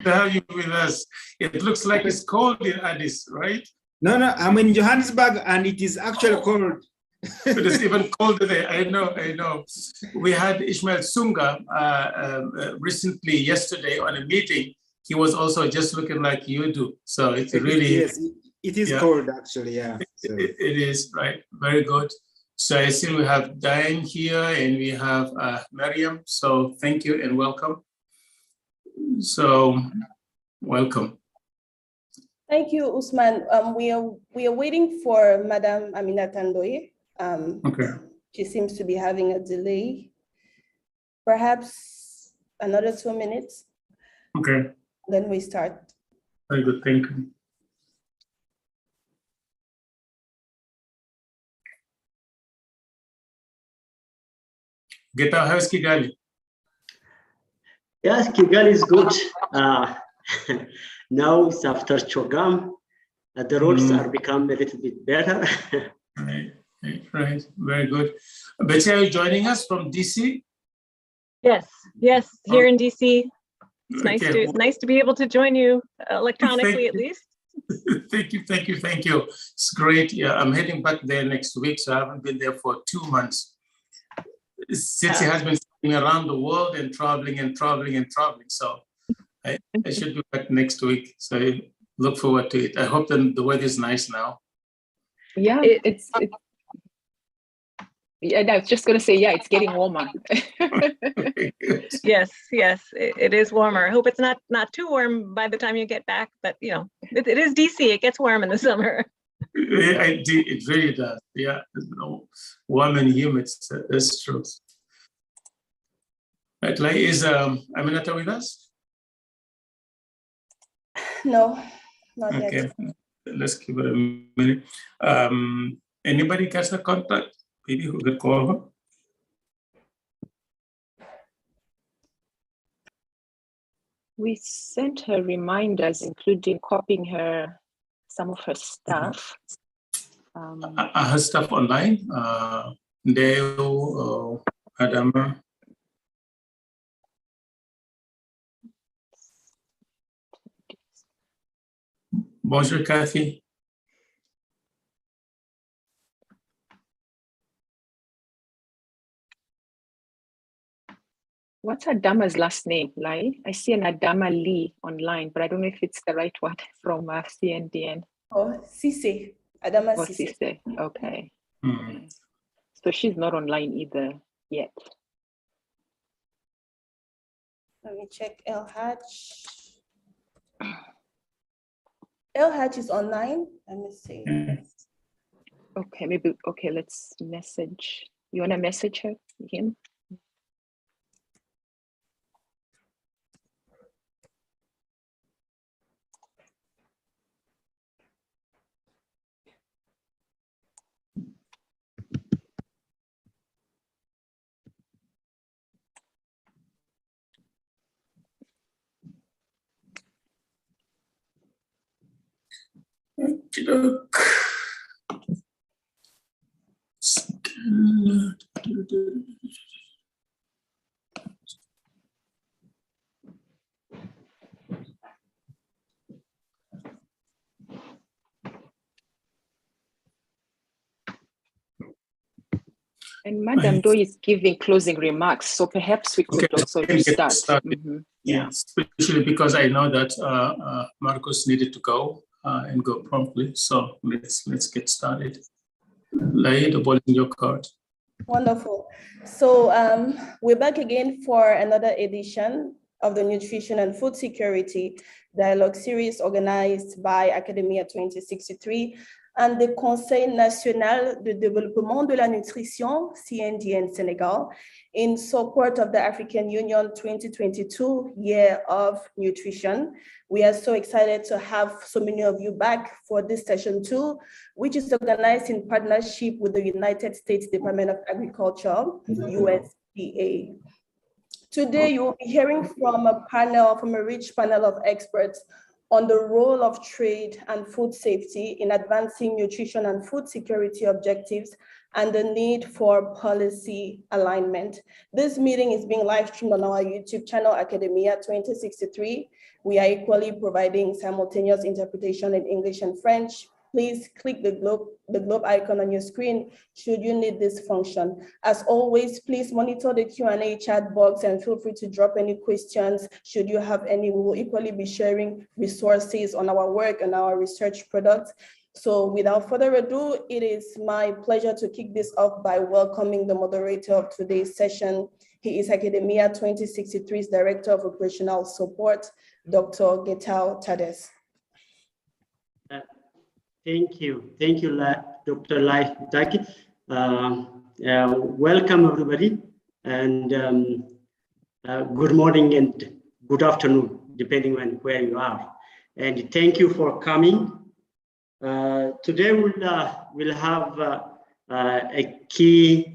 to have you with us. It looks like it's cold in Addis, right? No, I'm in Johannesburg, and it is actually cold. It is even colder there. I know. We had Ishmael Sunga recently yesterday on a meeting. He was also just looking like you do. So it's really... Yes, it is cold, actually, yeah. So. It is, right? Very good. So I see we have Diane here and we have Miriam. So thank you and welcome. So welcome. Thank you, Usman. We are waiting for Madam Aminata Ndoye. Okay. She seems to be having a delay. Perhaps another 2 minutes. Okay. Then we start. Very good. Thank you. Geta, how's Kigali? Yes, Kigali is good. Now it's after Chogam. The roads are become a little bit better. Right. Very good. Betty, are you joining us from DC? Yes, here in DC. It's nice to be able to join you electronically at least. Thank you. It's great. Yeah, I'm heading back there next week, so I haven't been there for 2 months. City has been around the world and traveling. So I should be back next week. So I look forward to it. I hope that the weather is nice now. Yeah, I was just going to say, yeah, it's getting warmer. Yes, it is warmer. I hope it's not too warm by the time you get back, but you know, it is DC. It gets warm in the summer. It really does. Yeah, warm and humid. That's true. Right, like, is Aminata with us? No, not yet. Okay, let's give it a minute. Anybody catch the contact? Maybe who could call her? We sent her reminders, including copying her some of her stuff. Her stuff online. Dale, Adama. Bonjour, Kathy. What's Adama's last name, Lai? I see an Adama Lee online, but I don't know if it's the right one from CNDN. Oh, Cisse. Adama Oh, Cisse. Cisse. Okay. Hmm. So she's not online either yet. Let me check El Hatch. El Hatch is online. Let me see. Okay, let's message. You want to message him? And Madam Doi is giving closing remarks, so perhaps we could also start. Yeah, especially because I know that Marcos needed to go and go promptly. So let's get started. Lay the ball in your court. Wonderful. So we're back again for another edition of the Nutrition and Food Security Dialogue Series organized by Academia 2063 and the Conseil National de Développement de la Nutrition, CNDN Senegal, in support of the African Union 2022 Year of Nutrition. We are so excited to have so many of you back for this session 2, which is organized in partnership with the United States Department of Agriculture, USDA. Today, you will be hearing from a rich panel of experts on the role of trade and food safety in advancing nutrition and food security objectives and the need for policy alignment. This meeting is being live streamed on our YouTube channel, Academia 2063. We are equally providing simultaneous interpretation in English and French. Please click the globe icon on your screen should you need this function. As always, please monitor the Q&A chat box and feel free to drop any questions should you have any. We will equally be sharing resources on our work and our research products. So without further ado, it is my pleasure to kick this off by welcoming the moderator of today's session. He is Academia 2063's Director of Operational Support, Dr. Getao Tades. Thank you, Dr. Lai Taki. Welcome everybody, and good morning and good afternoon, depending on where you are. And thank you for coming. Today we'll have a keynote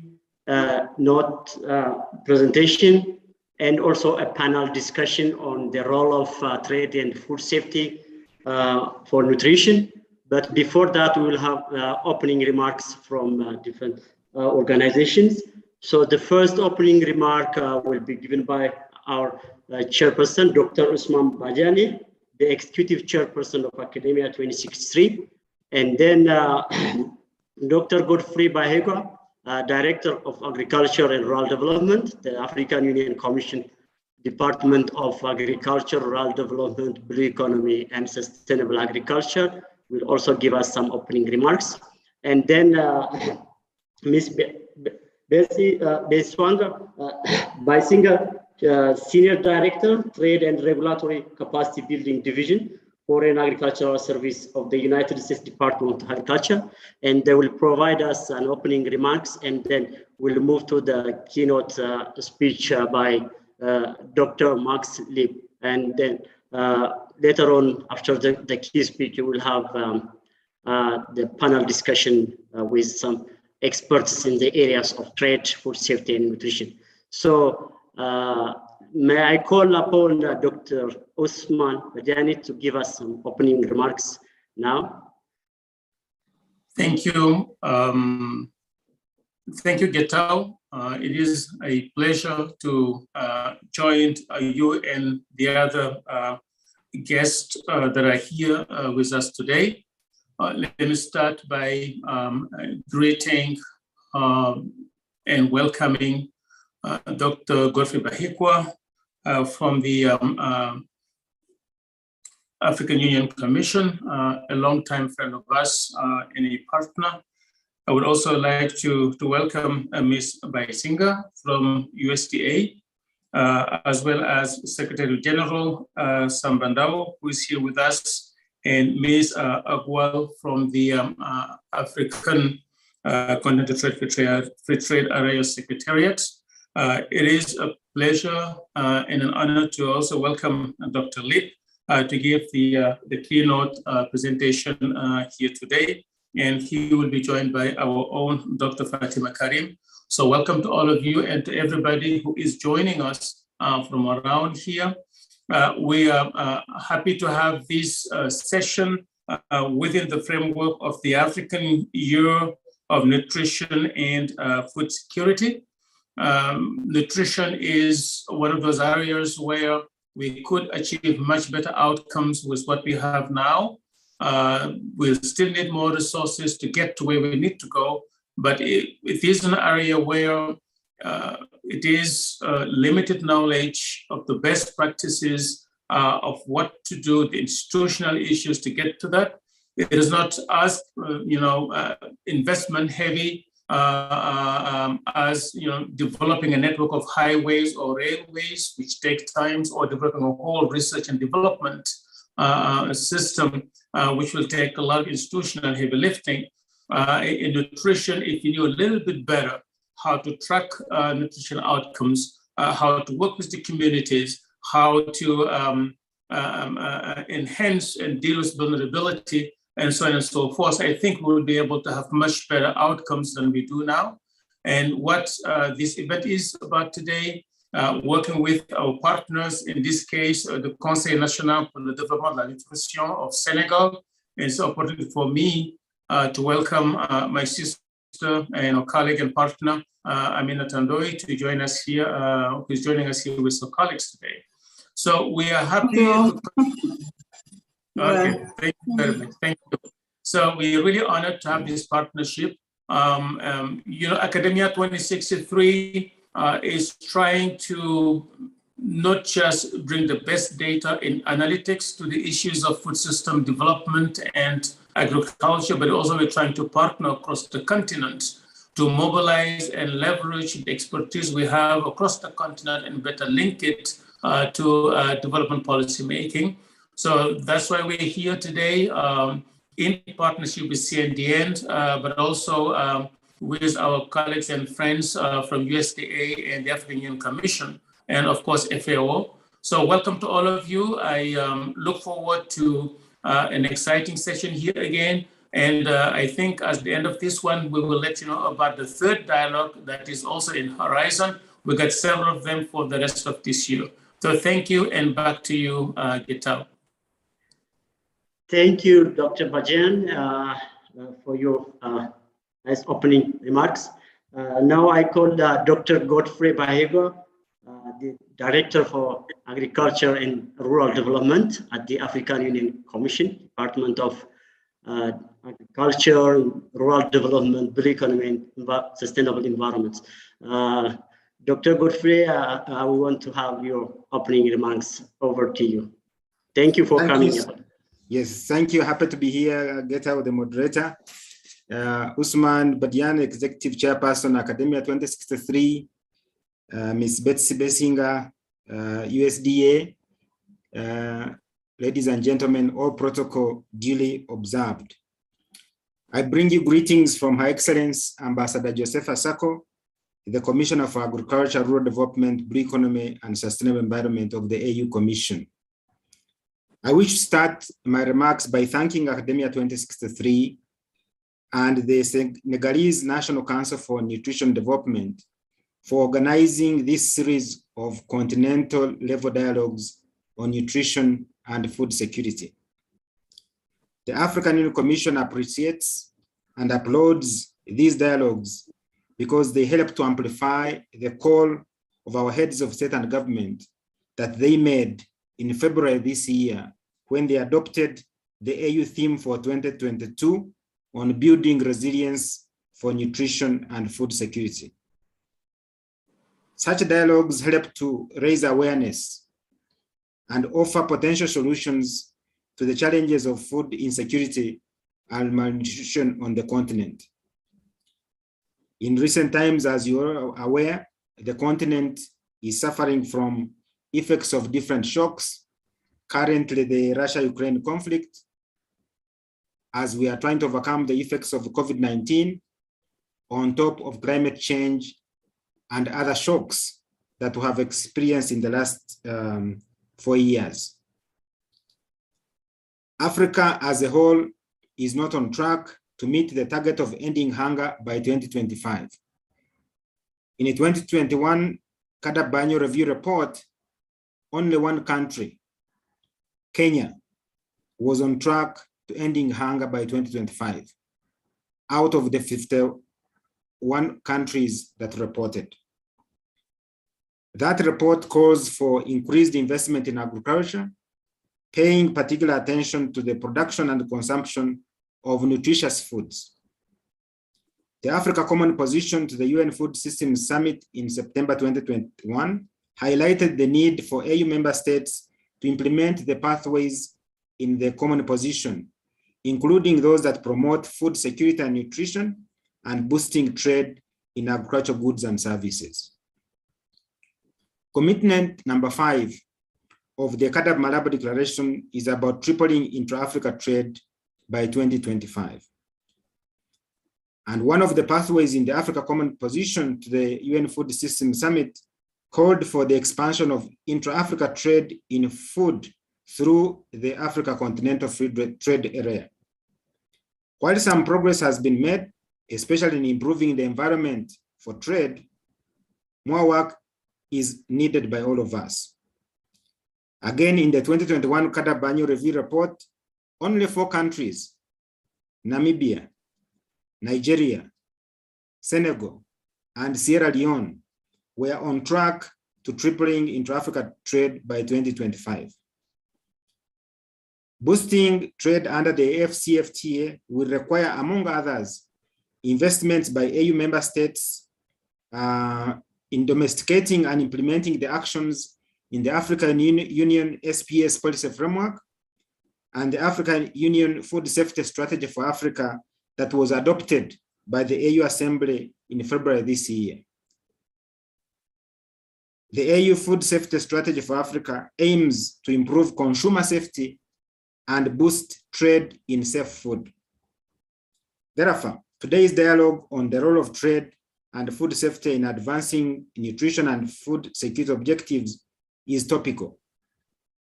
presentation and also a panel discussion on the role of trade and food safety for nutrition. But before that, we will have opening remarks from different organizations. So the first opening remark will be given by our chairperson, Dr. Usman Bajani, the executive chairperson of Academia 2063. And then Dr. Godfrey Bahegua, Director of Agriculture and Rural Development, the African Union Commission Department of Agriculture, Rural Development, Blue Economy, and Sustainable Agriculture, will also give us some opening remarks. And then Ms. Bessie Beswanga Baisinger, Senior Director, Trade and Regulatory Capacity Building Division, Foreign Agricultural Service of the United States Department of Agriculture. And they will provide us an opening remarks, and then we'll move to the keynote speech by Dr. Max Lieb. And then later on, after the key speech, you will have the panel discussion with some experts in the areas of trade, food safety, and nutrition. So may I call upon Dr. Usman Bajani to give us some opening remarks now? Thank you. Thank you, Getao. It is a pleasure to join you and the other guests that are here with us today. Let me start by greeting and welcoming Dr. Godfrey Bahegua from the African Union Commission, a longtime friend of us and a partner. I would also like to welcome Ms. Baisinger from USDA, as well as Secretary General Sambandao, who is here with us, and Ms. Agwal from the African Continental Free Trade Area Secretariat. It is a pleasure and an honor to also welcome Dr. Lieb to give the keynote presentation here today. And he will be joined by our own Dr. Fatima Karim. So welcome to all of you and to everybody who is joining us from around here. We are happy to have this session within the framework of the African Year of Nutrition and Food Security. Nutrition is one of those areas where we could achieve much better outcomes with what we have now. We'll still need more resources to get to where we need to go, but it is an area where it is limited knowledge of the best practices of what to do, the institutional issues to get to that. It is not as investment heavy as developing a network of highways or railways, which take time, or developing a whole research and development system, which will take a lot of institutional heavy lifting. In nutrition, if you knew a little bit better how to track nutrition outcomes, how to work with the communities, how to enhance and deal with vulnerability, and so on and so forth, I think we'll be able to have much better outcomes than we do now. And what this event is about today, working with our partners, in this case, the Conseil National pour le Développement de la Nutrition of Senegal. It's an opportunity for me to welcome my sister and colleague and partner, Amina Tandoi, to join us here, who's joining us here with her colleagues today. So we are happy. Okay, thank you very much. Thank you. So we're really honored to have this partnership. Academia 2063 is trying to not just bring the best data in analytics to the issues of food system development and agriculture, but also we're trying to partner across the continent to mobilize and leverage the expertise we have across the continent and better link it to development policy making. So that's why we're here today in partnership with CNDN, but also with our colleagues and friends from USDA and the African Union Commission, and of course, FAO. So welcome to all of you. I look forward to an exciting session here again. And I think at the end of this one, we will let you know about the third dialogue that is also in horizon. We got several of them for the rest of this year. So thank you, and back to you, Gitao. Thank you, Dr. Bajan, for your nice opening remarks. Now I call Dr. Godfrey Bahego, the Director for Agriculture and Rural Development at the African Union Commission, Department of Agriculture, Rural Development, Blue Economy, and Sustainable Environments. Dr. Godfrey, we want to have your opening remarks. Over to you. Thank you for coming. Yes, thank you. Happy to be here, Geta, the moderator. Usman Badian, Executive Chairperson, Academia 2063, Ms. Betsy Bessinger, USDA. Ladies and gentlemen, all protocol duly observed. I bring you greetings from Her Excellence Ambassador Joseph Asako, the Commissioner for Agriculture, Rural Development, Blue Economy, and Sustainable Environment of the AU Commission. I wish to start my remarks by thanking Academia 2063 and the Senegalese National Council for Nutrition Development for organizing this series of continental level dialogues on nutrition and food security. The African Union Commission appreciates and applauds these dialogues because they help to amplify the call of our heads of state and government that they made in February this year when they adopted the AU theme for 2022 on building resilience for nutrition and food security. Such dialogues help to raise awareness and offer potential solutions to the challenges of food insecurity and malnutrition on the continent. In recent times, as you are aware, the continent is suffering from effects of different shocks. Currently, the Russia-Ukraine conflict, as we are trying to overcome the effects of COVID-19, on top of climate change and other shocks that we have experienced in the last 4 years. Africa as a whole is not on track to meet the target of ending hunger by 2025. In a 2021 CADA Annual Review report, only one country, Kenya, was on track to ending hunger by 2025, out of the 51 countries that reported. That report calls for increased investment in agriculture, paying particular attention to the production and consumption of nutritious foods. The Africa Common Position to the UN Food Systems Summit in September 2021 highlighted the need for AU member states to implement the pathways in the Common Position, including those that promote food security and nutrition and boosting trade in agricultural goods and services. Commitment number 5 of the CADA Malabo Declaration is about tripling intra-Africa trade by 2025. And one of the pathways in the Africa Common Position to the UN Food Systems Summit called for the expansion of intra-Africa trade in food through the Africa Continental Free Trade Area. While some progress has been made, especially in improving the environment for trade, more work is needed by all of us. Again, in the 2021 CADA Annual Review report, only 4 countries, Namibia, Nigeria, Senegal, and Sierra Leone were on track to tripling intra-Africa trade by 2025. Boosting trade under the AfCFTA will require, among others, investments by AU member states in domesticating and implementing the actions in the African Union SPS policy framework and the African Union Food Safety Strategy for Africa that was adopted by the AU Assembly in February this year. The AU Food Safety Strategy for Africa aims to improve consumer safety and boost trade in safe food. Therefore, today's dialogue on the role of trade and food safety in advancing nutrition and food security objectives is topical.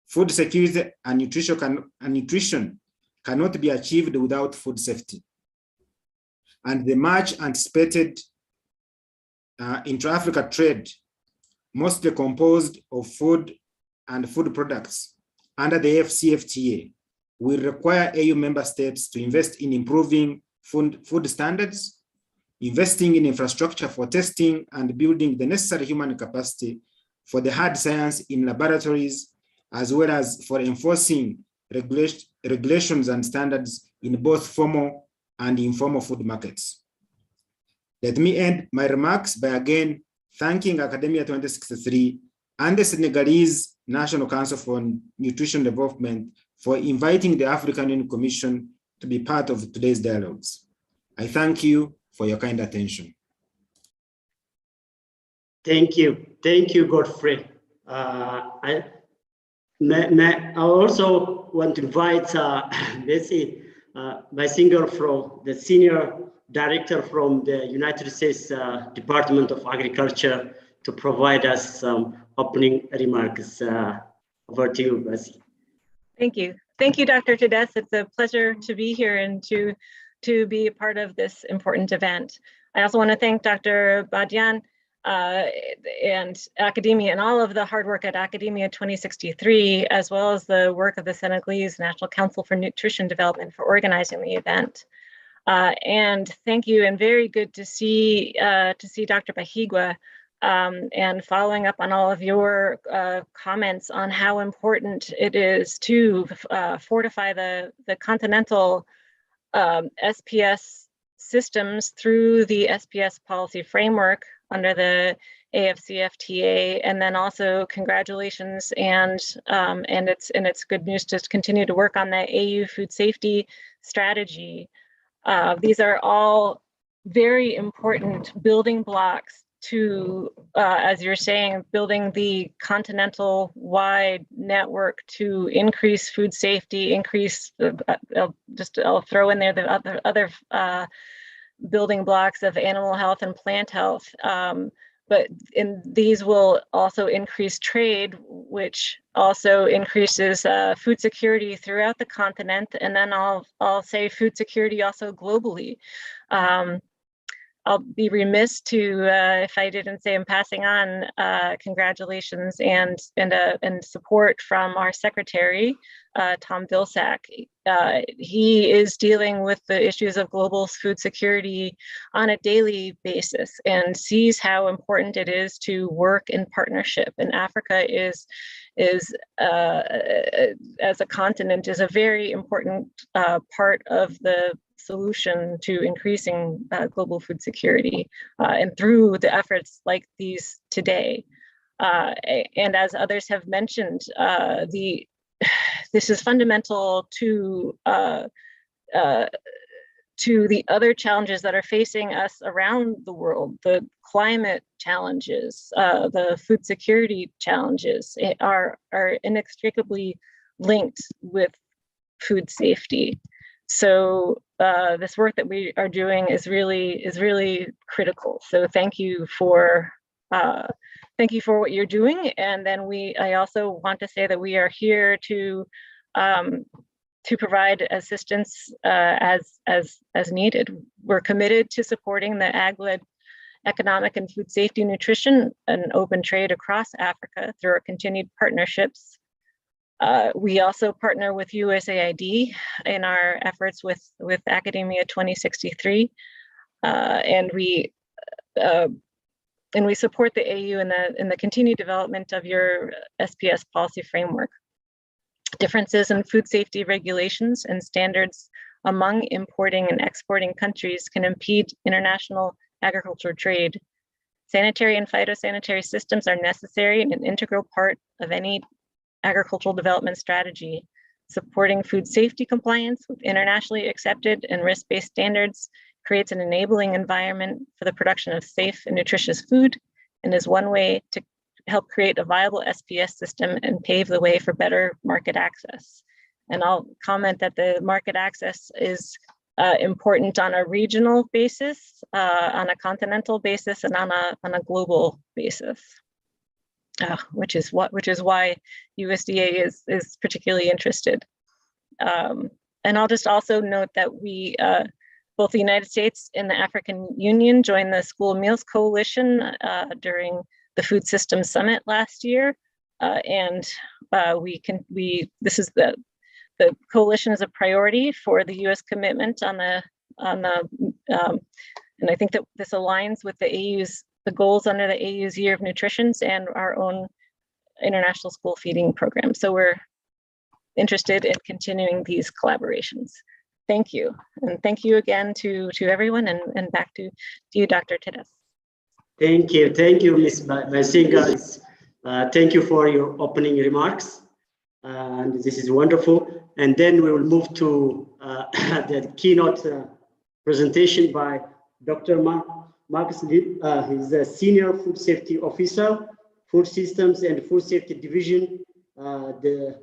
Food security and nutrition cannot be achieved without food safety. And the much anticipated intra-Africa trade, mostly composed of food and food products under the AfCFTA, will require AU member states to invest in improving food standards, investing in infrastructure for testing and building the necessary human capacity for the hard science in laboratories, as well as for enforcing regulations and standards in both formal and informal food markets. Let me end my remarks by again thanking Academia 2063 and the Senegalese National Council for Nutrition Development for inviting the African Union Commission to be part of today's dialogues. I thank you for your kind attention. Thank you, Godfrey. I also want to invite Bessie Bissinger, from the Senior Director from the United States Department of Agriculture, to provide us some opening remarks. Over to you, Bessie. Thank you. Thank you, Dr. Tedesz. It's a pleasure to be here and to be a part of this important event. I also want to thank Dr. Badian and academia and all of the hard work at Academia 2063, as well as the work of the Senegalese National Council for Nutrition Development for organizing the event. And thank you, and very good to see Dr. Bahigwa, and following up on all of your comments on how important it is to fortify the continental SPS systems through the SPS policy framework under the AfCFTA, and then also congratulations and it's good news to continue to work on the AU food safety strategy. These are all very important building blocks to, as you're saying, building the continental wide network to increase food safety, increase, I'll throw in there the other building blocks of animal health and plant health. But these will also increase trade, which also increases food security throughout the continent. And then I'll say food security also globally. I'll be remiss to if I didn't say I'm passing on congratulations and support from our secretary, Tom Vilsack. He is dealing with the issues of global food security on a daily basis and sees how important it is to work in partnership. And Africa is as a continent, is a very important part of the solution to increasing global food security, and through the efforts like these today. And as others have mentioned, this is fundamental to the other challenges that are facing us around the world. The climate challenges, the food security challenges are inextricably linked with food safety. So this work that we are doing is really critical. So thank you for what you're doing. And then I also want to say that we are here to provide assistance as needed. We're committed to supporting the ag-led economic and food safety, nutrition, and open trade across Africa through our continued partnerships. We also partner with USAID in our efforts with Academia 2063. And we and we support the AU in the continued development of your SPS policy framework. Differences in food safety regulations and standards among importing and exporting countries can impede international agriculture trade. Sanitary and phytosanitary systems are necessary and an integral part of any agricultural development strategy. Supporting food safety compliance with internationally accepted and risk-based standards creates an enabling environment for the production of safe and nutritious food, and is one way to help create a viable SPS system and pave the way for better market access. And I'll comment that the market access is important on a regional basis, on a continental basis, and on a global basis, which is why USDA is particularly interested. And I'll just also note that we, both the United States and the African Union, joined the School Meals Coalition during the Food Systems Summit last year, and this is the coalition is a priority for the U.S. commitment and I think that this aligns with the goals under the AU's Year of Nutrition and our own international school feeding program. So we're interested in continuing these collaborations. Thank you. And thank you again to everyone, and back to you, Dr. Tedes. Thank you, Ms. Basinga. Thank you for your opening remarks. And this is wonderful. And then we will move to the keynote presentation by Dr. Marcus Lieb. He's a Senior Food Safety Officer, Food Systems and Food Safety Division of the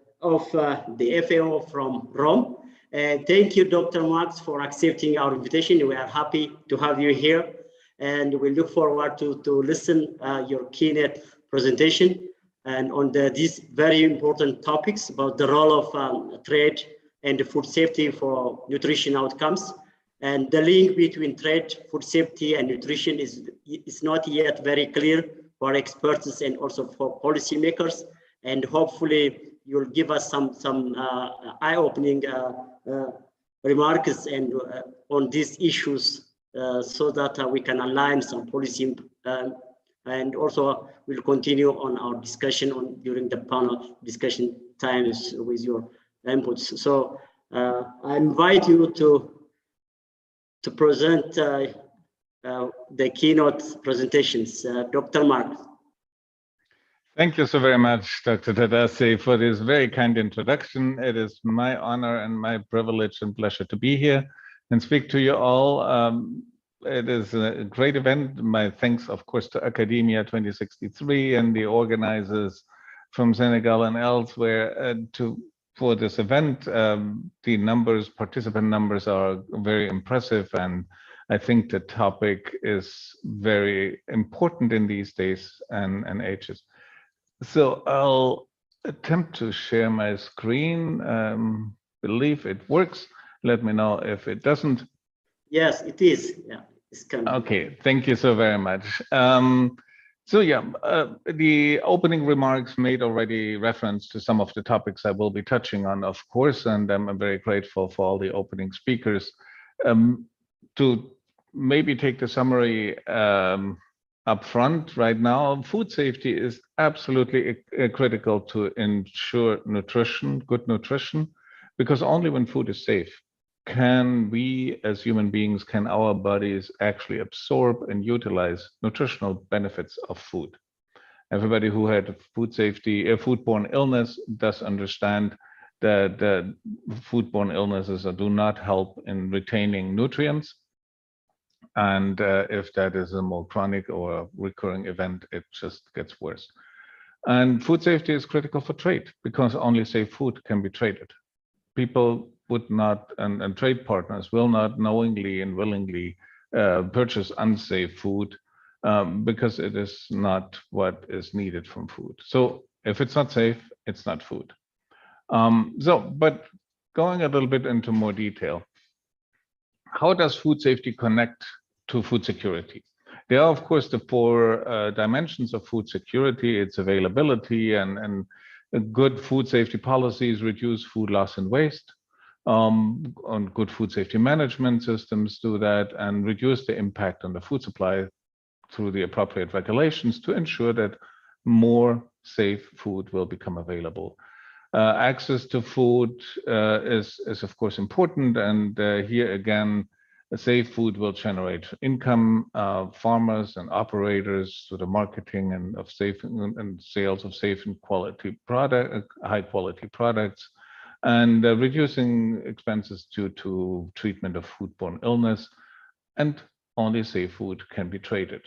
FAO from Rome. Thank you, Dr. Marx, for accepting our invitation. We are happy to have you here, and we look forward to listen your keynote presentation and on these very important topics about the role of trade and food safety for nutrition outcomes. And the link between trade, food safety, and nutrition is not yet very clear for experts and also for policymakers. And hopefully you'll give us some eye-opening remarks and on these issues so that we can align some policy, and also we'll continue on our discussion during the panel discussion times with your inputs. So I invite you to present the keynote presentations. Dr. Mark. Thank you so very much, Dr. Tadasi, for this very kind introduction. It is my honor and my privilege and pleasure to be here and speak to you all. It is a great event. My thanks, of course, to Academia 2063 and the organizers from Senegal and elsewhere for this event. The participant numbers are very impressive, and I think the topic is very important in these days and ages. So I'll attempt to share my screen. Believe it works. Let me know if it doesn't. Yes, it is. Yeah, it's coming. Okay, thank you so very much. So yeah, the opening remarks made already reference to some of the topics I will be touching on, of course, and I'm very grateful for all the opening speakers. To maybe take the summary up front right now, food safety is absolutely critical to ensure nutrition, good nutrition, because only when food is safe can we as human beings, can our bodies actually absorb and utilize nutritional benefits of food. Everybody who had foodborne illness does understand that foodborne illnesses do not help in retaining nutrients. And if that is a more chronic or recurring event, it just gets worse. And food safety is critical for trade because only safe food can be traded. People would not, and trade partners will not knowingly and willingly purchase unsafe food because it is not what is needed from food. So if it's not safe, it's not food. But going a little bit into more detail, how does food safety connect to food security? There are, of course, the four dimensions of food security. It's availability and good food safety policies reduce food loss and waste. On good food safety management systems do that and reduce the impact on the food supply. through the appropriate regulations to ensure that more safe food will become available. Access to food is of course important, and here again, safe food will generate income. Farmers and operators through the marketing and of safe and sales of safe and high quality products, and reducing expenses due to treatment of foodborne illness, and only safe food can be traded.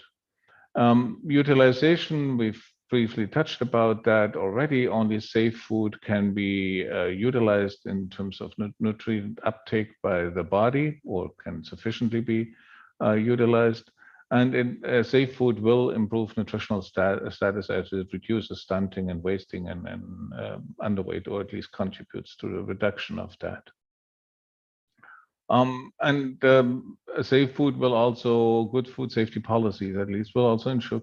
Utilization, we've briefly touched about that already. Only safe food can be utilized in terms of nutrient uptake by the body, or can sufficiently be utilized. And safe food will improve nutritional status as it reduces stunting and wasting and underweight, or at least contributes to the reduction of that. Safe food will also, good food safety policies at least, will also ensure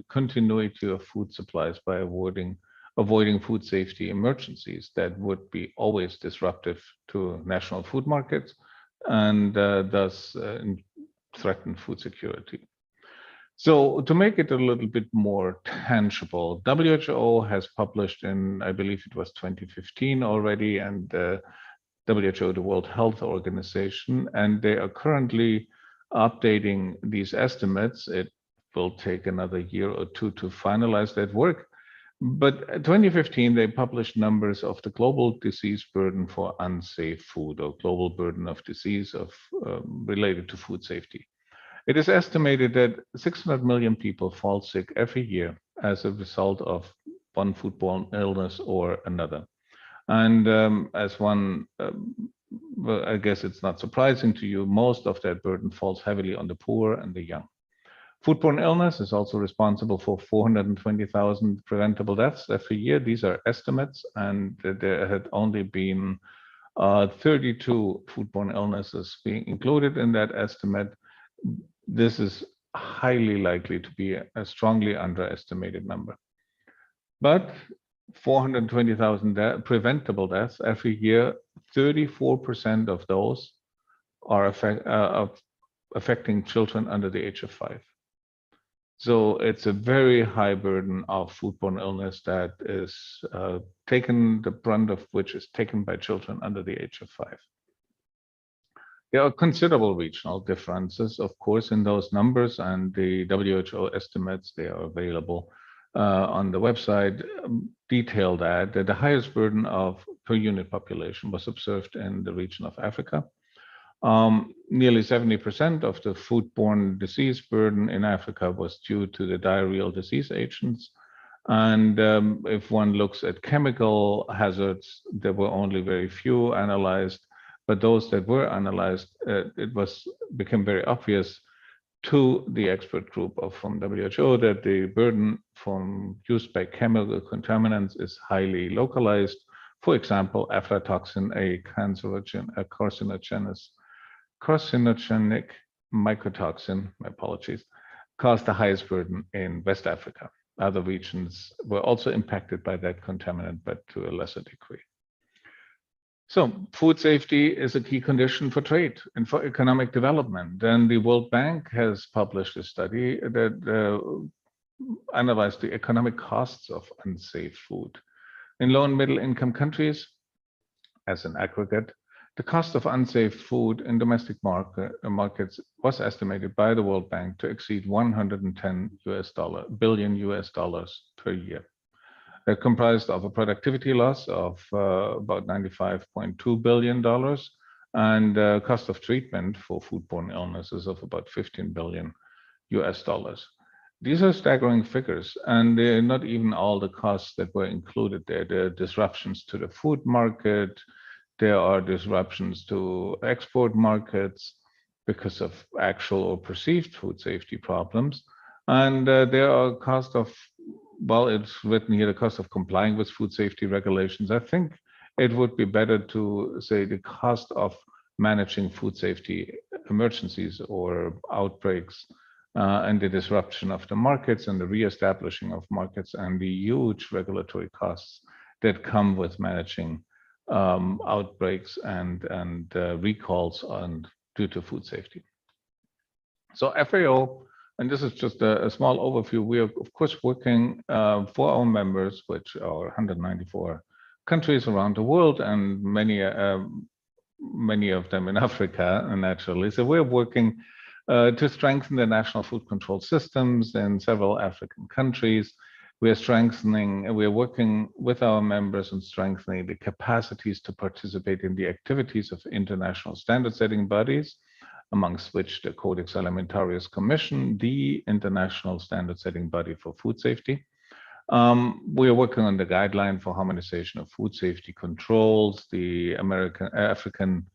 continuity of food supplies by avoiding food safety emergencies that would be always disruptive to national food markets, and thus threaten food security. So to make it a little bit more tangible, WHO has published in, I believe it was 2015 already, and WHO, the World Health Organization, and they are currently updating these estimates. It will take another year or two to finalize that work. But in 2015, they published numbers of the global disease burden for unsafe food, or global burden of disease related to food safety. It is estimated that 600 million people fall sick every year as a result of one foodborne illness or another. And as one, well, I guess it's not surprising to you, most of that burden falls heavily on the poor and the young. Foodborne illness is also responsible for 420,000 preventable deaths every year. These are estimates, and there had only been 32 foodborne illnesses being included in that estimate. This is highly likely to be a strongly underestimated number. But 420,000 preventable deaths every year, 34% of those are affecting children under the age of 5. So it's a very high burden of foodborne illness that is the brunt of which is taken by children under the age of 5. There are considerable regional differences, of course, in those numbers, and the WHO estimates, they are available on the website, detail that the highest burden per unit population was observed in the region of Africa. Nearly 70% of the foodborne disease burden in Africa was due to the diarrheal disease agents. And if one looks at chemical hazards, there were only very few analyzed, but those that were analyzed, it became very obvious to the expert group from WHO that the burden from use by chemical contaminants is highly localized. For example, aflatoxin, a carcinogenic mycotoxin, my apologies, caused the highest burden in West Africa. Other regions were also impacted by that contaminant, but to a lesser degree. So food safety is a key condition for trade and for economic development. And the World Bank has published a study that analyzed the economic costs of unsafe food. In low and middle income countries, as an aggregate, the cost of unsafe food in domestic markets was estimated by the World Bank to exceed $110 billion per year. They're comprised of a productivity loss of about $95.2 billion and cost of treatment for foodborne illnesses of about $15 billion. These are staggering figures, and they're not even all the costs that were included there. There are disruptions to the food market. There are disruptions to export markets because of actual or perceived food safety problems. And there are costs of, well, it's written here, the cost of complying with food safety regulations. I think it would be better to say the cost of managing food safety emergencies or outbreaks and the disruption of the markets and the reestablishing of markets and the huge regulatory costs that come with managing outbreaks and recalls due to food safety. So FAO And this is just a small overview. We are, of course, working for our members, which are 194 countries around the world, and many of them in Africa, naturally. So we're working to strengthen the national food control systems in several African countries. We're working with our members on strengthening the capacities to participate in the activities of international standard setting bodies, amongst which the Codex Alimentarius Commission, the international standard setting body for food safety. We are working on the guideline for harmonization of food safety controls, the African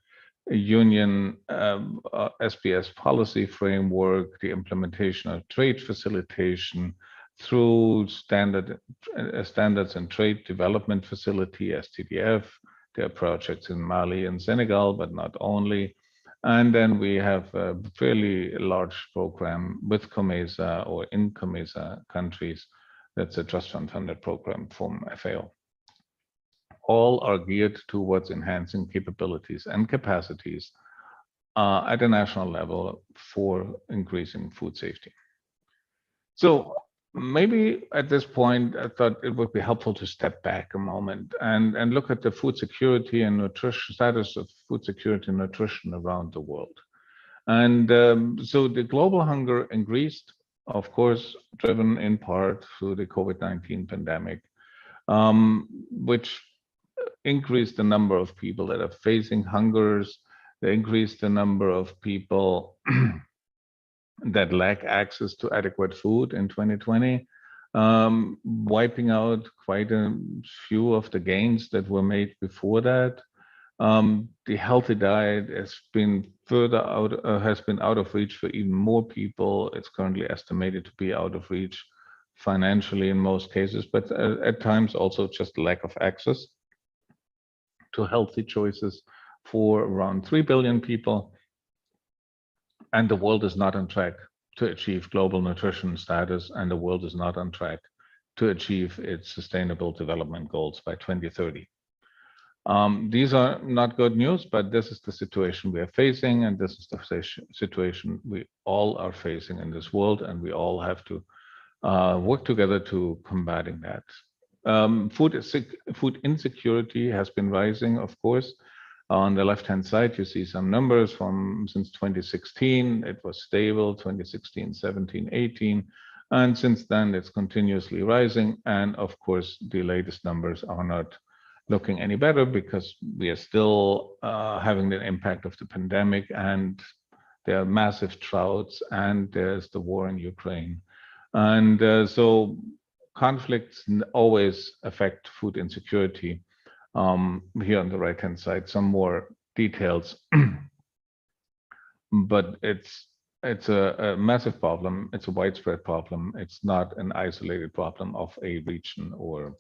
Union SPS policy framework, the implementation of trade facilitation through standards and trade development facility, STDF. There are projects in Mali and Senegal, but not only. And then we have a fairly large program with COMESA or in COMESA countries. That's a trust fund funded program from FAO. All are geared towards enhancing capabilities and capacities at a national level for increasing food safety. So maybe at this point, I thought it would be helpful to step back a moment and look at the food security and nutrition status of food security and nutrition around the world. And so the global hunger increased, of course, driven in part through the COVID-19 pandemic, which increased the number of people that are facing hungers. They increased the number of people that lack access to adequate food in 2020, wiping out quite a few of the gains that were made before that. The healthy diet has been out of reach for even more people. It's currently estimated to be out of reach financially in most cases, but at times also just lack of access to healthy choices for around 3 billion people. And the world is not on track to achieve global nutrition status, and the world is not on track to achieve its sustainable development goals by 2030. These are not good news, but this is the situation we are facing, and this is the situation we all are facing in this world, and we all have to work together to combating that. Food insecurity has been rising, of course. On the left-hand side, you see some numbers from since 2016. It was stable, 2016, 17, 18. And since then, it's continuously rising. And of course, the latest numbers are not looking any better because we are still having the impact of the pandemic, and there are massive droughts, and there's the war in Ukraine. And so conflicts always affect food insecurity. Here on the right-hand side, some more details, but it's a massive problem. It's a widespread problem. It's not an isolated problem of a region or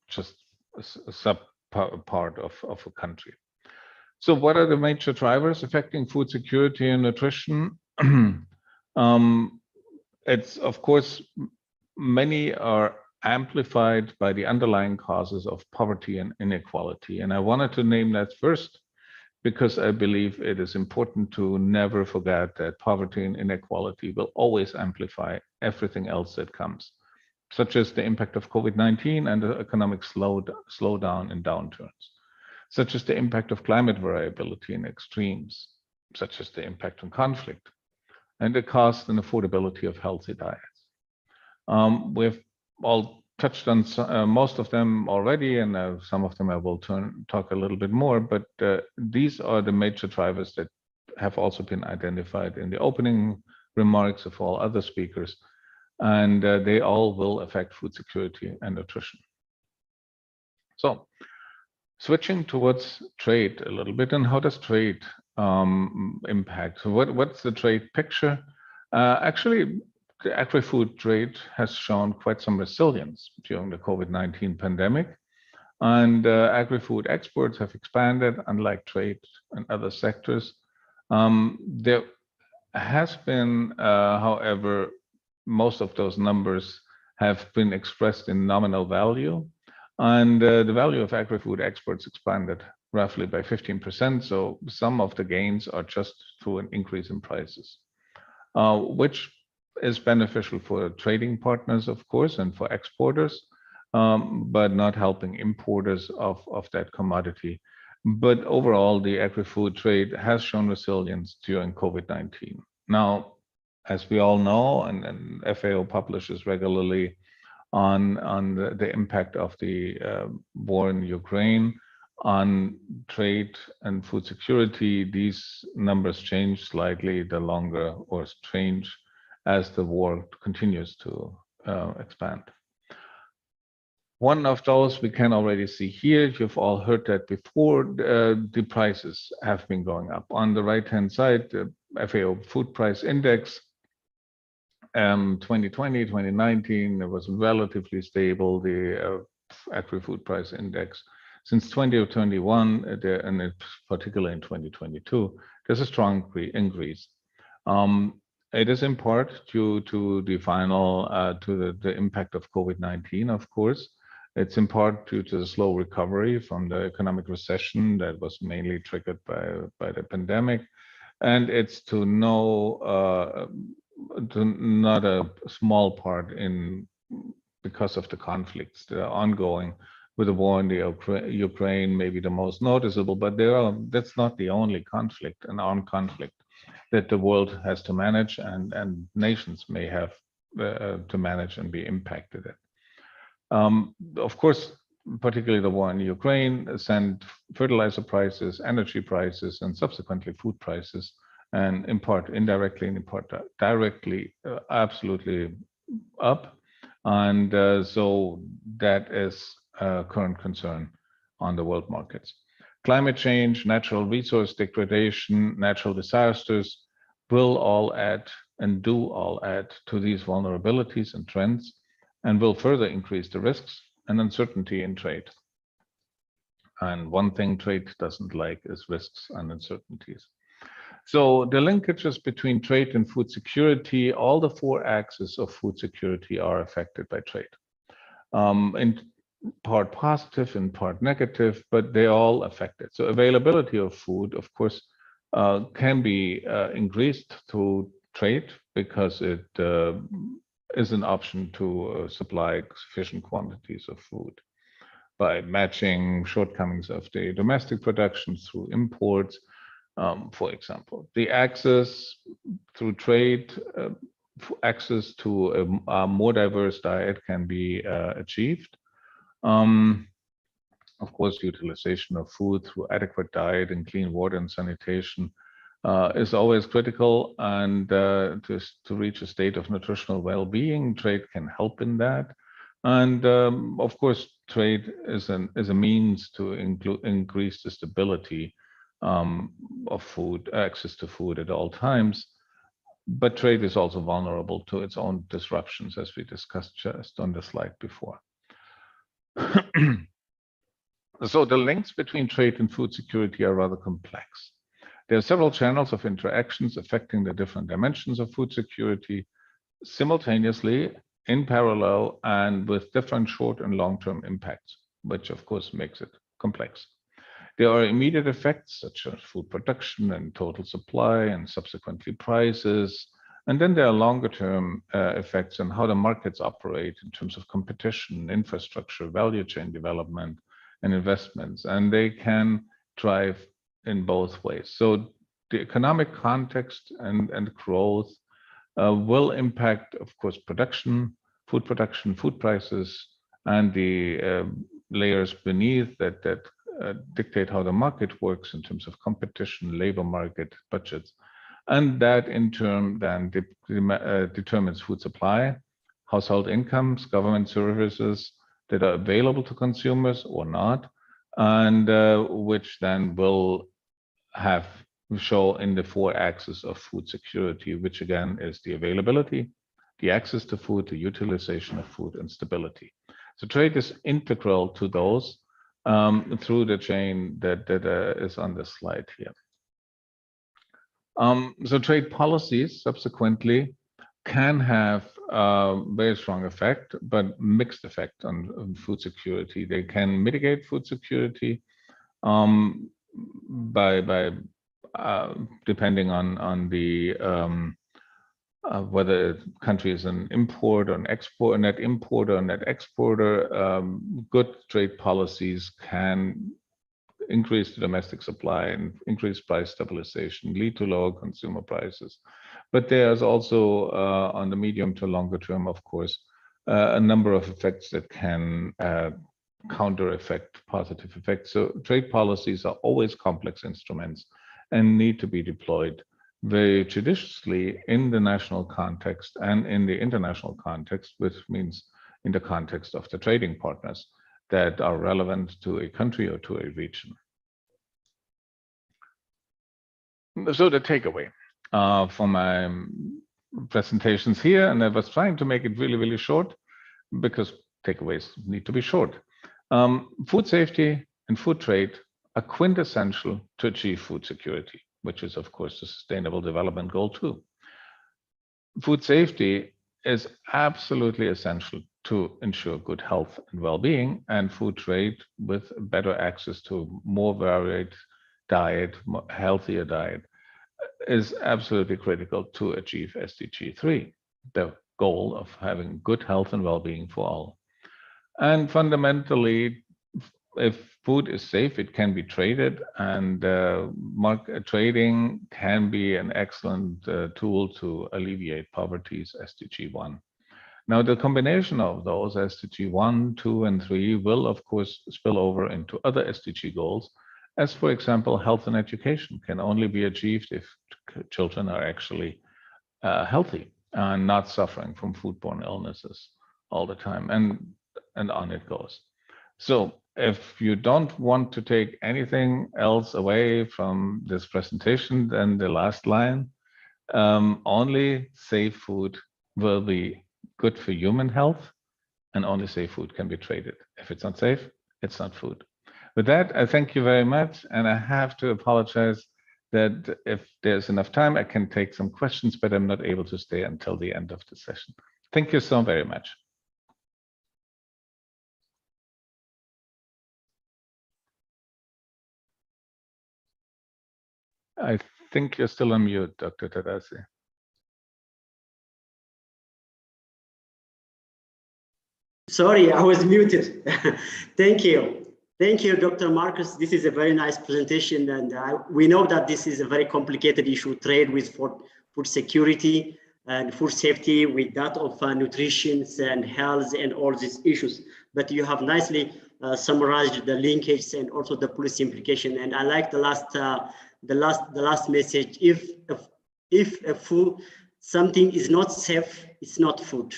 just a sub part of a country. So what are the major drivers affecting food security and nutrition? It's, of course, many are amplified by the underlying causes of poverty and inequality. And I wanted to name that first because I believe it is important to never forget that poverty and inequality will always amplify everything else that comes, such as the impact of COVID-19 and the economic slowdown and downturns, such as the impact of climate variability and extremes, such as the impact on conflict, and the cost and affordability of healthy diets. We've all touched on most of them already, and some of them I will talk a little bit more, but these are the major drivers that have also been identified in the opening remarks of all other speakers, and they all will affect food security and nutrition. So switching towards trade a little bit, and how does trade impact? So what's the trade picture? Actually, the agri-food trade has shown quite some resilience during the COVID-19 pandemic, and agri-food exports have expanded, unlike trade and other sectors. There has been, however, most of those numbers have been expressed in nominal value, and the value of agri-food exports expanded roughly by 15%. So some of the gains are just through an increase in prices. which is beneficial for trading partners, of course, and for exporters, but not helping importers of that commodity. But overall, the agri-food trade has shown resilience during COVID-19. Now, as we all know, and FAO publishes regularly on the impact of the war in Ukraine on trade and food security, these numbers change slightly the longer or change as the war continues to expand. One of those we can already see here. You've all heard that before. The prices have been going up. On the right-hand side, the FAO Food Price Index, 2020, 2019, it was relatively stable. The Agri-Food Price Index since 2021, and it's particularly in 2022, there's a strong increase. It is in part due to the final, to the impact of COVID-19, of course. It's in part due to the slow recovery from the economic recession that was mainly triggered by the pandemic. And it's to not a small part because of the conflicts that are ongoing with the war in the Ukraine, maybe the most noticeable, but that's not the only conflict, an armed conflict that the world has to manage and nations may have to manage and be impacted in. Of course, particularly the war in Ukraine sent fertilizer prices, energy prices, and subsequently food prices, and in part indirectly and in part directly, absolutely up. And so that is a current concern on the world markets. Climate change, natural resource degradation, natural disasters will all add and do all add to these vulnerabilities and trends, and will further increase the risks and uncertainty in trade. And one thing trade doesn't like is risks and uncertainties. So the linkages between trade and food security, all the four axes of food security are affected by trade. In part positive, in part negative, but they all affect it. So availability of food, of course, can be increased through trade because it is an option to supply sufficient quantities of food by matching shortcomings of the domestic production through imports, for example. The access through trade, access to a more diverse diet can be achieved. Of course, utilization of food through adequate diet and clean water and sanitation is always critical, and to reach a state of nutritional well-being, trade can help in that. And of course, trade is a means to increase the stability of food, access to food at all times. But trade is also vulnerable to its own disruptions, as we discussed just on the slide before. So the links between trade and food security are rather complex. There are several channels of interactions affecting the different dimensions of food security simultaneously, in parallel, and with different short and long-term impacts, which of course makes it complex. There are immediate effects such as food production and total supply and subsequently prices. And then there are longer-term effects on how the markets operate in terms of competition, infrastructure, value chain development, and investments. And they can drive in both ways. So the economic context and growth will impact, of course, production, food prices, and the layers beneath that dictate how the market works in terms of competition, labor market, budgets. And that in turn then determines food supply, household incomes, government services that are available to consumers or not, and which then will show in the four axes of food security, which again is the availability, the access to food, the utilization of food, and stability. So trade is integral to those through the chain that is on this slide here. So trade policies subsequently can have a very strong effect, but mixed effect on food security. They can mitigate food security by depending on the whether a country is an import or an export, a net importer or net exporter, good trade policies can increase the domestic supply and increase price stabilization, lead to lower consumer prices. But there's also, on the medium to longer term, of course, a number of effects that can counter effect positive effects. So trade policies are always complex instruments and need to be deployed very judiciously in the national context and in the international context, which means in the context of the trading partners that are relevant to a country or to a region. So the takeaway from my presentations here, and I was trying to make it really, really short because takeaways need to be short. Food safety and food trade are quintessential to achieve food security, which is, of course, the Sustainable Development Goal 2. Food safety is absolutely essential to ensure good health and well-being, and food trade with better access to more varied diet, more healthier diet, is absolutely critical to achieve SDG 3, the goal of having good health and well-being for all. And fundamentally, if food is safe, it can be traded, and trading can be an excellent tool to alleviate poverty's SDG 1. Now, the combination of those SDG 1, 2, and 3 will, of course, spill over into other SDG goals, as, for example, health and education can only be achieved if children are actually healthy and not suffering from foodborne illnesses all the time, and on it goes. So if you don't want to take anything else away from this presentation, then the last line, only safe food will be good for human health, and only safe food can be traded. If it's not safe, it's not food. With that, I thank you very much, and I have to apologize that if there's enough time, I can take some questions, but I'm not able to stay until the end of the session. Thank you so very much. I think you're still on mute, Dr. Tadasi. Sorry, I was muted. Thank you. Thank you, Dr. Marcus. This is a very nice presentation, and we know that this is a very complicated issue, trade with food security and food safety with that of nutrition and health and all these issues. But you have nicely summarized the linkage and also the policy implication. And I like the last message. If something is not safe, it's not food.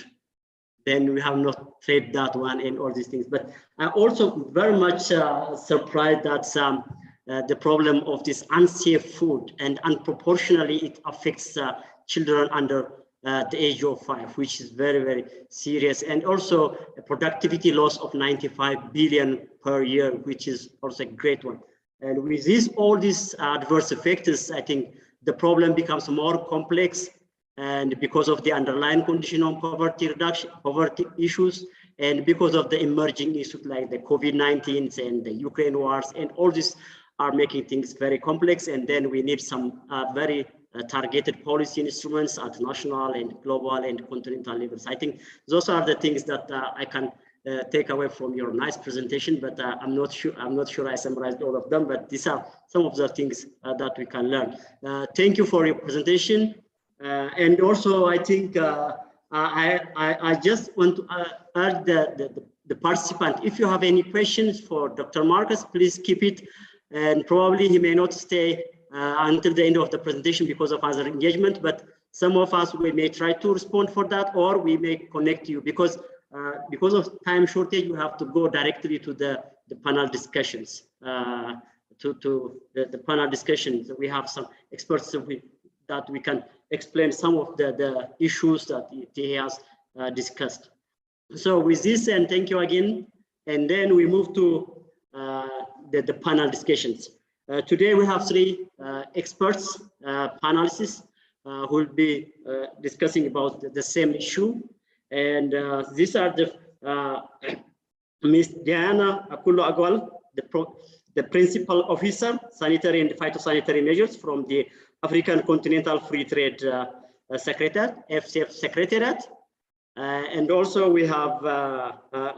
Then we have not trade that one and all these things. But I'm also very much surprised that the problem of this unsafe food and unproportionally it affects children under the age of 5, which is very, very serious. And also a productivity loss of 95 billion per year, which is also a great one. And with all these adverse factors, I think the problem becomes more complex. And because of the underlying condition of poverty reduction, poverty issues, and because of the emerging issues like the COVID-19 and the Ukraine wars, and all this are making things very complex. And then we need some very targeted policy instruments at national and global and continental levels. I think those are the things that I can take away from your nice presentation, but I'm not sure I summarized all of them, but these are some of the things that we can learn. Thank you for your presentation. And also, I think I just want to urge the participant, if you have any questions for Dr. Marcus, please keep it. And probably he may not stay until the end of the presentation because of other engagement, but some of us, we may try to respond for that, or we may connect you because of time shortage, you have to go directly to the panel discussions, to the panel discussions. We have some experts that we can explain some of the issues that he has discussed. So with this, and thank you again. And then we move to the panel discussions. Today we have 3 experts, panelists, who will be discussing about the same issue. And these are the Ms. Diana Akulo Agwal, the Principal Officer, Sanitary and Phytosanitary Measures from the African Continental Free Trade Secretariat, FCF Secretariat. And also we have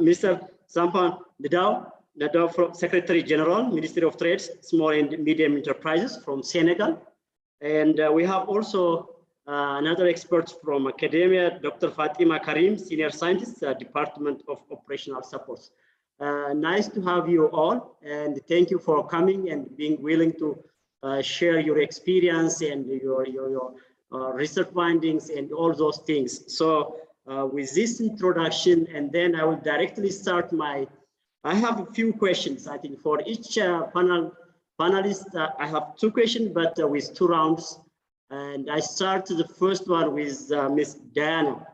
Mr. Sampan Nadao from Secretary General, Ministry of Trade, Small and Medium Enterprises from Senegal. And we have also another expert from academia, Dr. Fatima Karim, Senior Scientist, Department of Operational Support. Nice to have you all, and thank you for coming and being willing to share your experience and your research findings and all those things. So with this introduction, and then I will directly start I have a few questions. I think for each panelist, I have 2 questions, but with 2 rounds. And I start the first one with Ms. Diana.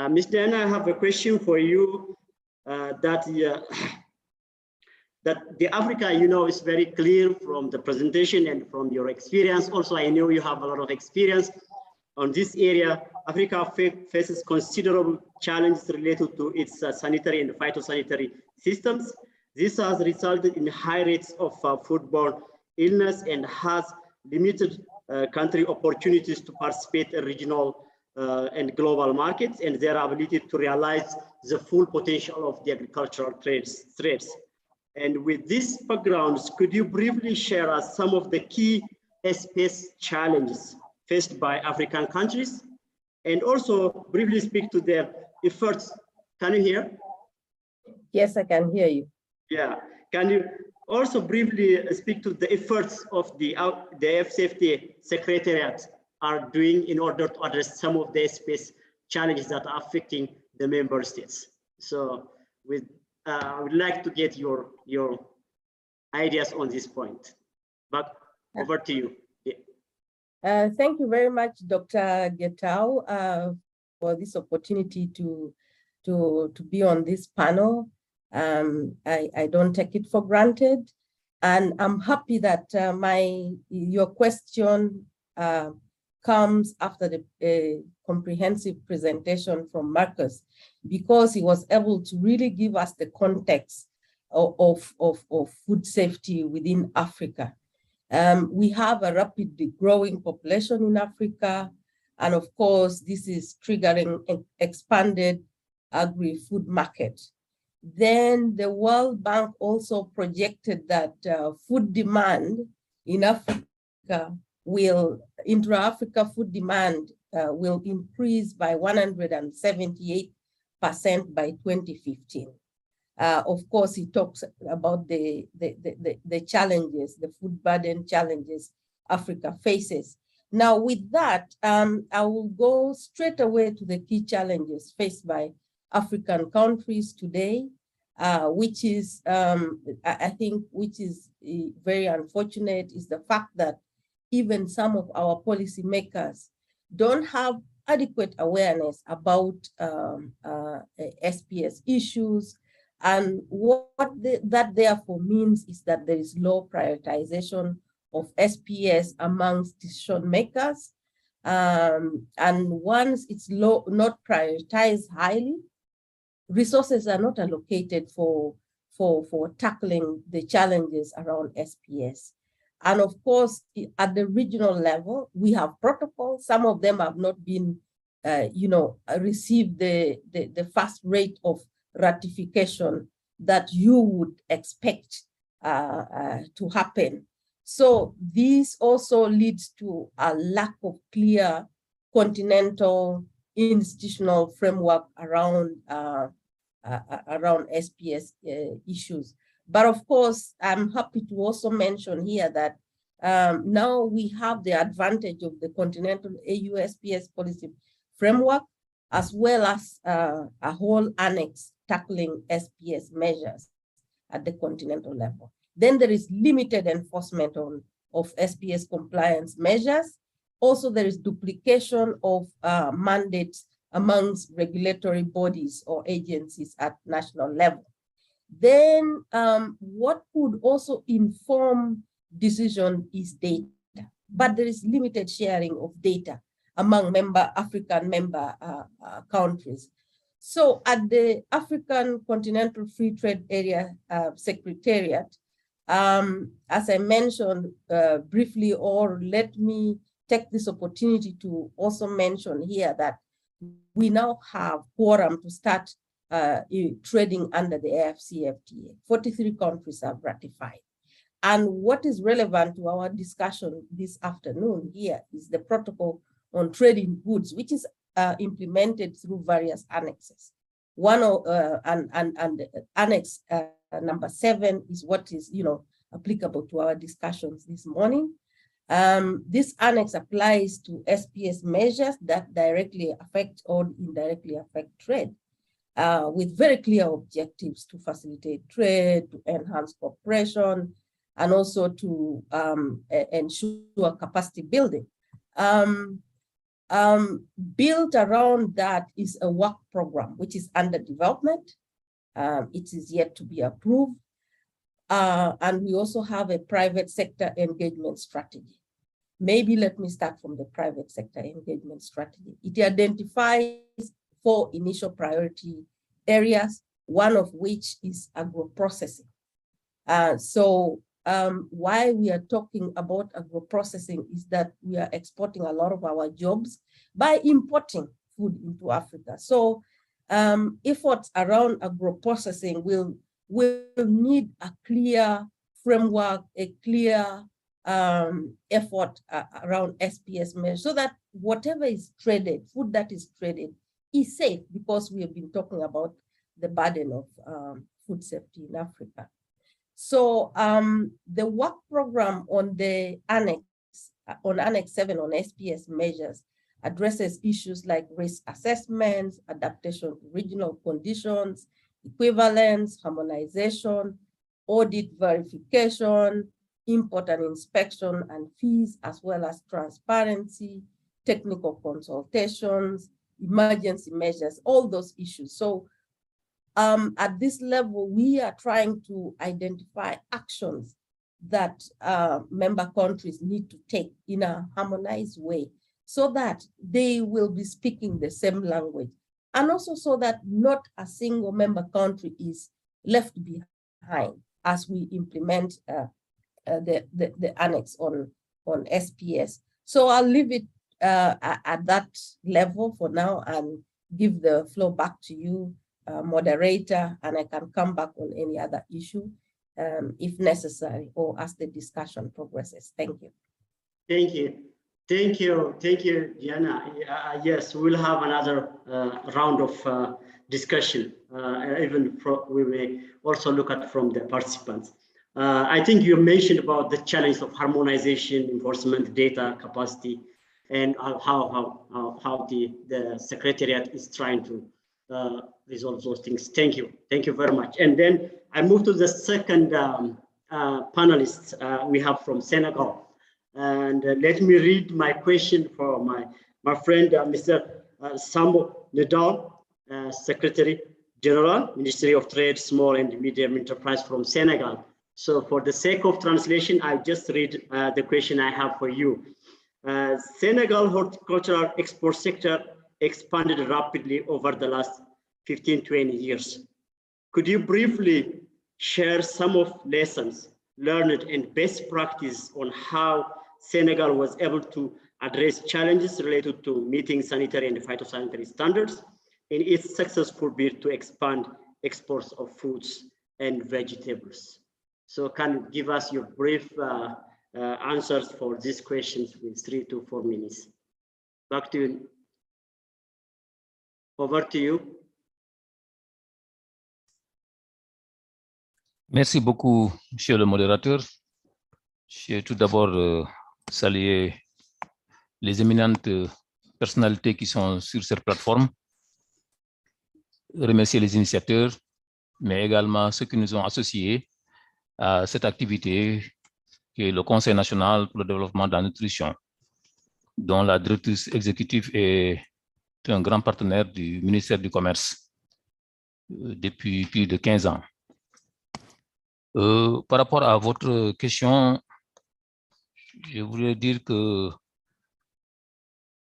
Ms. Diana, I have a question for you that the Africa, is very clear from the presentation and from your experience. Also, I know you have a lot of experience on this area. Africa faces considerable challenges related to its sanitary and phytosanitary systems. This has resulted in high rates of foodborne illness and has limited country opportunities to participate in regional and global markets and their ability to realize the full potential of the agricultural trades. And with these backgrounds, could you briefly share us some of the key SPS challenges faced by African countries, and also briefly speak to their efforts? Can you hear? Yes, I can hear you. Yeah, can you also briefly speak to the efforts of the F-Safety Secretariat are doing in order to address some of the SPS challenges that are affecting the member states? So I would like to get your ideas on this point. But over to you. Yeah. Thank you very much, Dr. Getao, for this opportunity to be on this panel. I don't take it for granted, and I'm happy that your question comes after the comprehensive presentation from Marcus, because he was able to really give us the context of food safety within Africa. We have a rapidly growing population in Africa, and of course, this is triggering an expanded agri-food market. Then the World Bank also projected that food demand in Africa intra-Africa food demand will increase by 178% by 2015. Of course, he talks about the challenges, the food burden challenges Africa faces. Now, with that, I will go straight away to the key challenges faced by African countries today, which is, I think, which is very unfortunate, is the fact that even some of our policymakers don't have adequate awareness about SPS issues. And that therefore means is that there is low prioritization of SPS amongst decision makers. And once it's not prioritized highly, resources are not allocated for tackling the challenges around SPS. And of course, at the regional level, we have protocols. Some of them have not been, received the fast rate of ratification that you would expect to happen. So this also leads to a lack of clear continental institutional framework around SPS issues. But of course, I'm happy to also mention here that now we have the advantage of the continental AU SPS policy framework, as well as a whole annex tackling SPS measures at the continental level. Then there is limited enforcement of SPS compliance measures. Also, there is duplication of mandates amongst regulatory bodies or agencies at national level. Then what could also inform decision is data, but there is limited sharing of data among African member countries. So at the African Continental Free Trade Area Secretariat, as I mentioned briefly, or let me take this opportunity to also mention here that we now have quorum to start trading under the AFCFTA. 43 countries have ratified. And what is relevant to our discussion this afternoon here is the protocol on trading goods, which is implemented through various annexes. One and annex number 7 is what is applicable to our discussions this morning. This annex applies to SPS measures that directly affect or indirectly affect trade, with very clear objectives to facilitate trade, to enhance cooperation, and also to ensure capacity building. Built around that is a work program, which is under development. It is yet to be approved. And we also have a private sector engagement strategy. Maybe let me start from the private sector engagement strategy. It identifies 4 initial priority areas, one of which is agro-processing. Why we are talking about agro-processing is that we are exporting a lot of our jobs by importing food into Africa. So efforts around agro-processing will need a clear framework, a clear effort around SPS measures, so that whatever is traded, food that is traded, is safe, because we have been talking about the burden of food safety in Africa. So the work program on the Annex 7 on SPS measures addresses issues like risk assessments, adaptation to regional conditions, equivalence, harmonization, audit verification, import and inspection and fees, as well as transparency, technical consultations, emergency measures, all those issues. So at this level, we are trying to identify actions that member countries need to take in a harmonized way, so that they will be speaking the same language, and also so that not a single member country is left behind as we implement the annex on SPS. So I'll leave it at that level for now and give the floor back to you, moderator, and I can come back on any other issue if necessary or as the discussion progresses. Thank you. Thank you. Thank you. Thank you, Diana. Yes, we'll have another round of discussion. We may also look at from the participants. I think you mentioned about the challenge of harmonization, enforcement, data, capacity, and how the Secretariat is trying to resolve those things. Thank you. Thank you very much. And then I move to the second panelist we have from Senegal. And let me read my question for my friend, Mr. Sambo Nedal, Secretary General, Ministry of Trade, Small and Medium Enterprise from Senegal. So for the sake of translation, I just read the question I have for you. Senegal horticultural export sector expanded rapidly over the last 15-20 years. Could you briefly share some of lessons learned and best practice on how Senegal was able to address challenges related to meeting sanitary and phytosanitary standards in its successful bid to expand exports of foods and vegetables? So can you give us your brief answers for these questions with 3 to 4 minutes? Back to you. Over to you. Merci beaucoup, monsieur le modérateur. Je vais tout d'abord saluer les éminentes personnalités qui sont sur cette plateforme, remercier les initiateurs, mais également ceux qui nous ont associés à cette activité qui est le Conseil national pour le développement de la nutrition, dont la directrice exécutive est un grand partenaire du ministère du Commerce depuis plus de 15 ans. Par rapport à votre question, je voulais dire que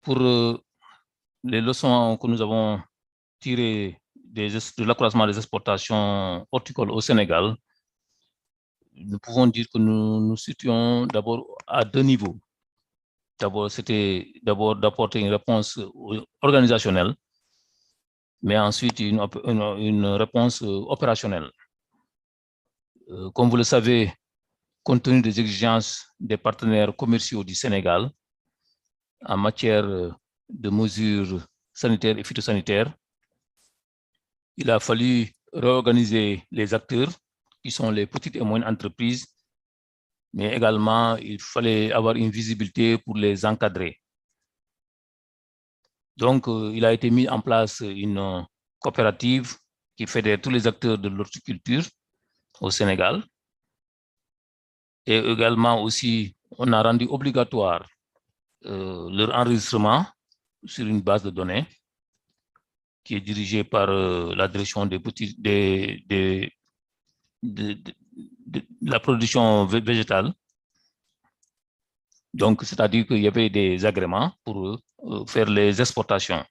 pour les leçons que nous avons tirées de l'accroissement des exportations horticoles au Sénégal, nous pouvons dire que nous nous situons d'abord à 2 niveaux. D'abord, c'était d'apporter une réponse organisationnelle, mais ensuite une réponse opérationnelle. Comme vous le savez, compte tenu des exigences des partenaires commerciaux du Sénégal en matière de mesures sanitaires et phytosanitaires, il a fallu réorganiser les acteurs qui sont les petites et moyennes entreprises, mais également il fallait avoir une visibilité pour les encadrer. Donc, il a été mis en place une coopérative qui fédère tous les acteurs de l'horticulture au Sénégal. Et également aussi, on a rendu obligatoire leur enregistrement sur une base de données qui est dirigée par la direction de la production végétale. Donc, c'est-à-dire qu'il y avait des agréments pour faire les exportations.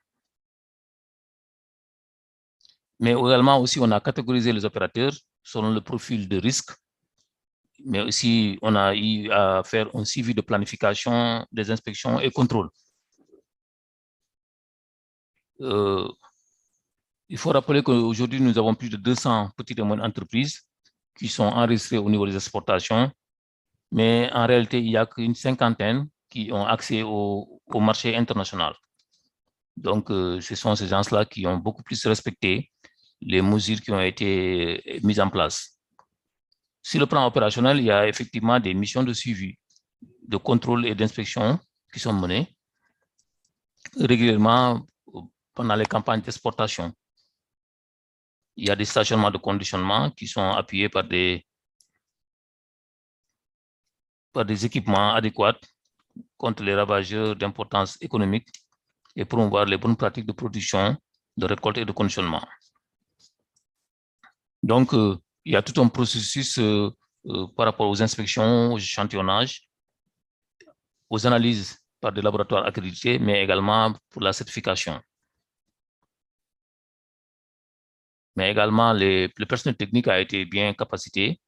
Mais également aussi, on a catégorisé les opérateurs selon le profil de risque, mais aussi on a eu à faire un suivi de planification des inspections et contrôles. Il faut rappeler qu'aujourd'hui, nous avons plus de 200 petites et moyennes entreprises qui sont enregistrées au niveau des exportations, mais en réalité, il n'y a qu'une cinquantaine qui ont accès au marché international. Donc, ce sont ces gens-là qui ont beaucoup plus respecté les mesures qui ont été mises en place. Sur le plan opérationnel, il y a effectivement des missions de suivi, de contrôle et d'inspection qui sont menées régulièrement pendant les campagnes d'exportation. Il y a des stationnements de conditionnement qui sont appuyés par des équipements adéquats contre les ravageurs d'importance économique et promouvoir les bonnes pratiques de production, de récolte et de conditionnement. Donc, il y a tout un processus par rapport aux inspections, aux échantillonnages, aux analyses par des laboratoires accrédités, mais également pour la certification. Mais également, le personnel technique a été bien capacité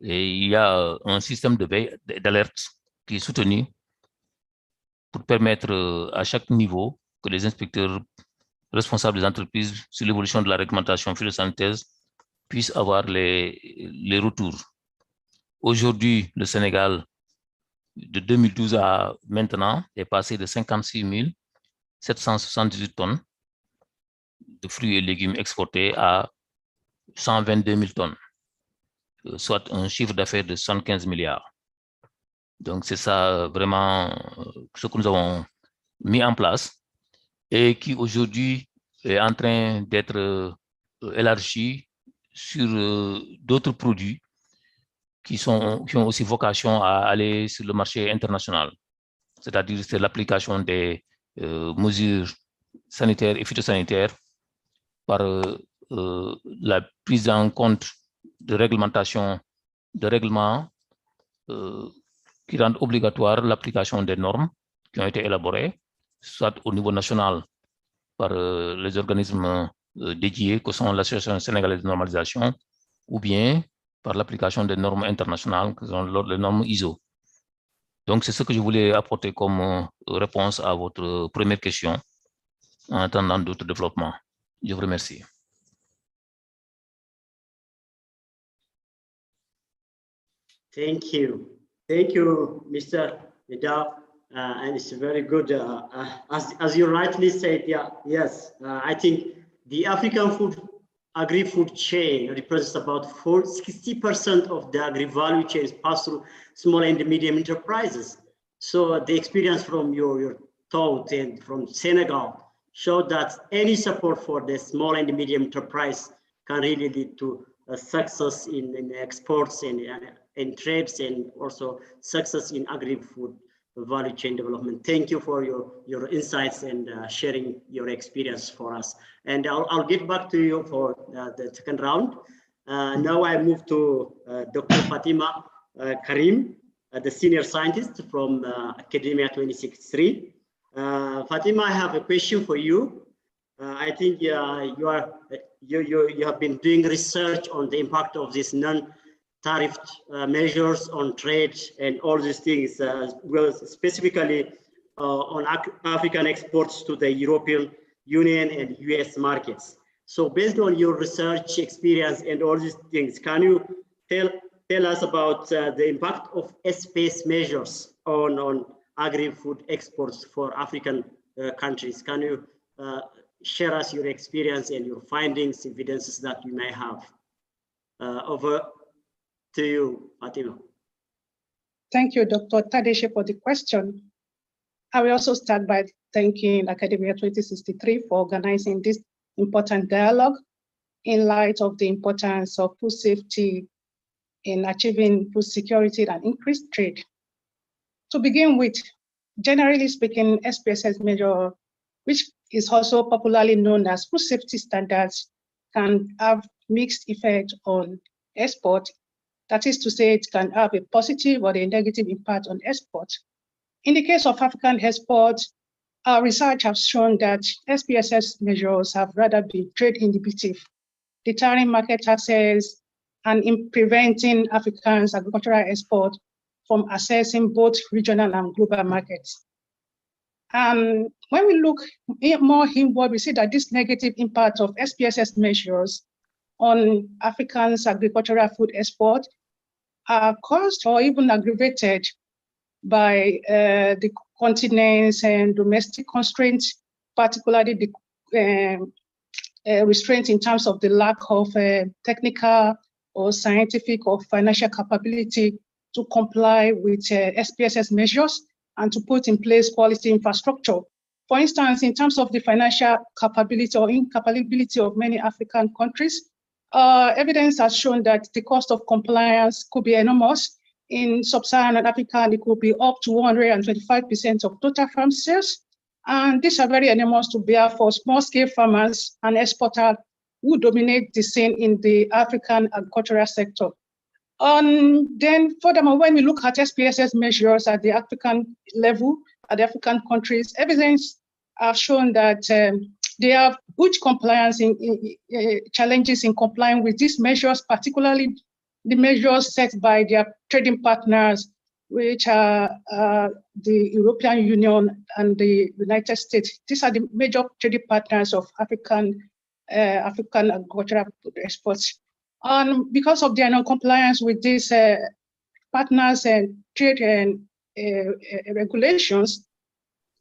et il y a un système de veille, d'alerte qui est soutenu pour permettre à chaque niveau que les inspecteurs responsables des entreprises sur l'évolution de la réglementation phytosanitaire puissent avoir les retours. Aujourd'hui, le Sénégal, de 2012 à maintenant, est passé de 56 778 tonnes de fruits et légumes exportés à 122 000 tonnes, soit un chiffre d'affaires de 75 milliards. Donc, c'est ça vraiment ce que nous avons mis en place et qui aujourd'hui est en train d'être élargi sur d'autres produits qui ont aussi vocation à aller sur le marché international. C'est-à-dire c'est l'application des mesures sanitaires et phytosanitaires par la prise en compte de réglementation, de règlements qui rendent obligatoire l'application des normes qui ont été élaborées, soit au niveau national par les organismes dédiés que sont l'Association sénégalaise de normalisation, ou bien par l'application des normes internationales, qui sont les normes ISO. Donc, c'est ce que je voulais apporter comme réponse à votre première question, en attendant d'autres développements. Je vous remercie. Thank you. Thank you, Mr. Nidal. And it's very good. As you rightly said, yeah, yes, I think the African food, agri-food chain represents about 60% of the agri-value chain is passed through small and medium enterprises. So the experience from your thought and from Senegal showed that any support for the small and medium enterprise can really lead to a success in exports and trades, and also success in agri-food value chain development. Thank you for your insights and sharing your experience for us. And I'll get back to you for the second round. Now I move to Dr. Fatima Karim, the senior scientist from Academia 2063. Fatima, I have a question for you. I think you have been doing research on the impact of this tariff measures on trade and all these things, well, specifically on African exports to the European Union and US markets. So based on your research experience and all these things, can you tell us about the impact of SPS measures on agri-food exports for African countries? Can you share us your experience and your findings, evidences that you may have? Over to you, Fatima. Thank you, Dr. Tadeshe, for the question. I will also start by thanking Academia 2063 for organizing this important dialogue in light of the importance of food safety in achieving food security and increased trade. To begin with, generally speaking, SPSS measure, which is also popularly known as food safety standards, can have mixed effect on export. That is to say, it can have a positive or a negative impact on export. In the case of African exports, our research has shown that SPSS measures have rather been trade inhibitive, deterring market access and in preventing Africans' agricultural export from accessing both regional and global markets. When we look more inward, we see that this negative impact of SPSS measures on Africans' agricultural food export are caused or even aggravated by the continent's and domestic constraints, particularly the restraint in terms of the lack of technical or scientific or financial capability to comply with SPSS measures and to put in place quality infrastructure. For instance, in terms of the financial capability or incapability of many African countries, evidence has shown that the cost of compliance could be enormous. In sub-Saharan Africa, and it could be up to 125% of total farm sales. And these are very enormous to bear for small-scale farmers and exporters who dominate the scene in the African agricultural sector. Then furthermore, when we look at SPSS measures at the African level, at the African countries, evidence have shown that they have huge compliance challenges in complying with these measures, particularly the measures set by their trading partners, which are the European Union and the United States. These are the major trading partners of African agricultural exports. And because of their non-compliance with these partners and trade and regulations,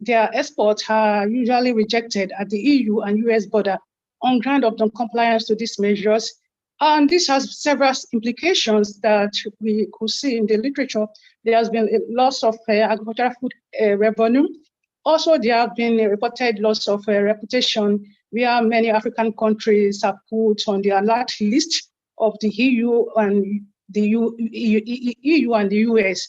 their exports are usually rejected at the EU and US border on ground of non-compliance to these measures. And this has several implications that we could see in the literature. There has been a loss of agricultural food revenue. Also, there have been a reported loss of reputation where many African countries are put on the alert list of the EU and the EU and the US.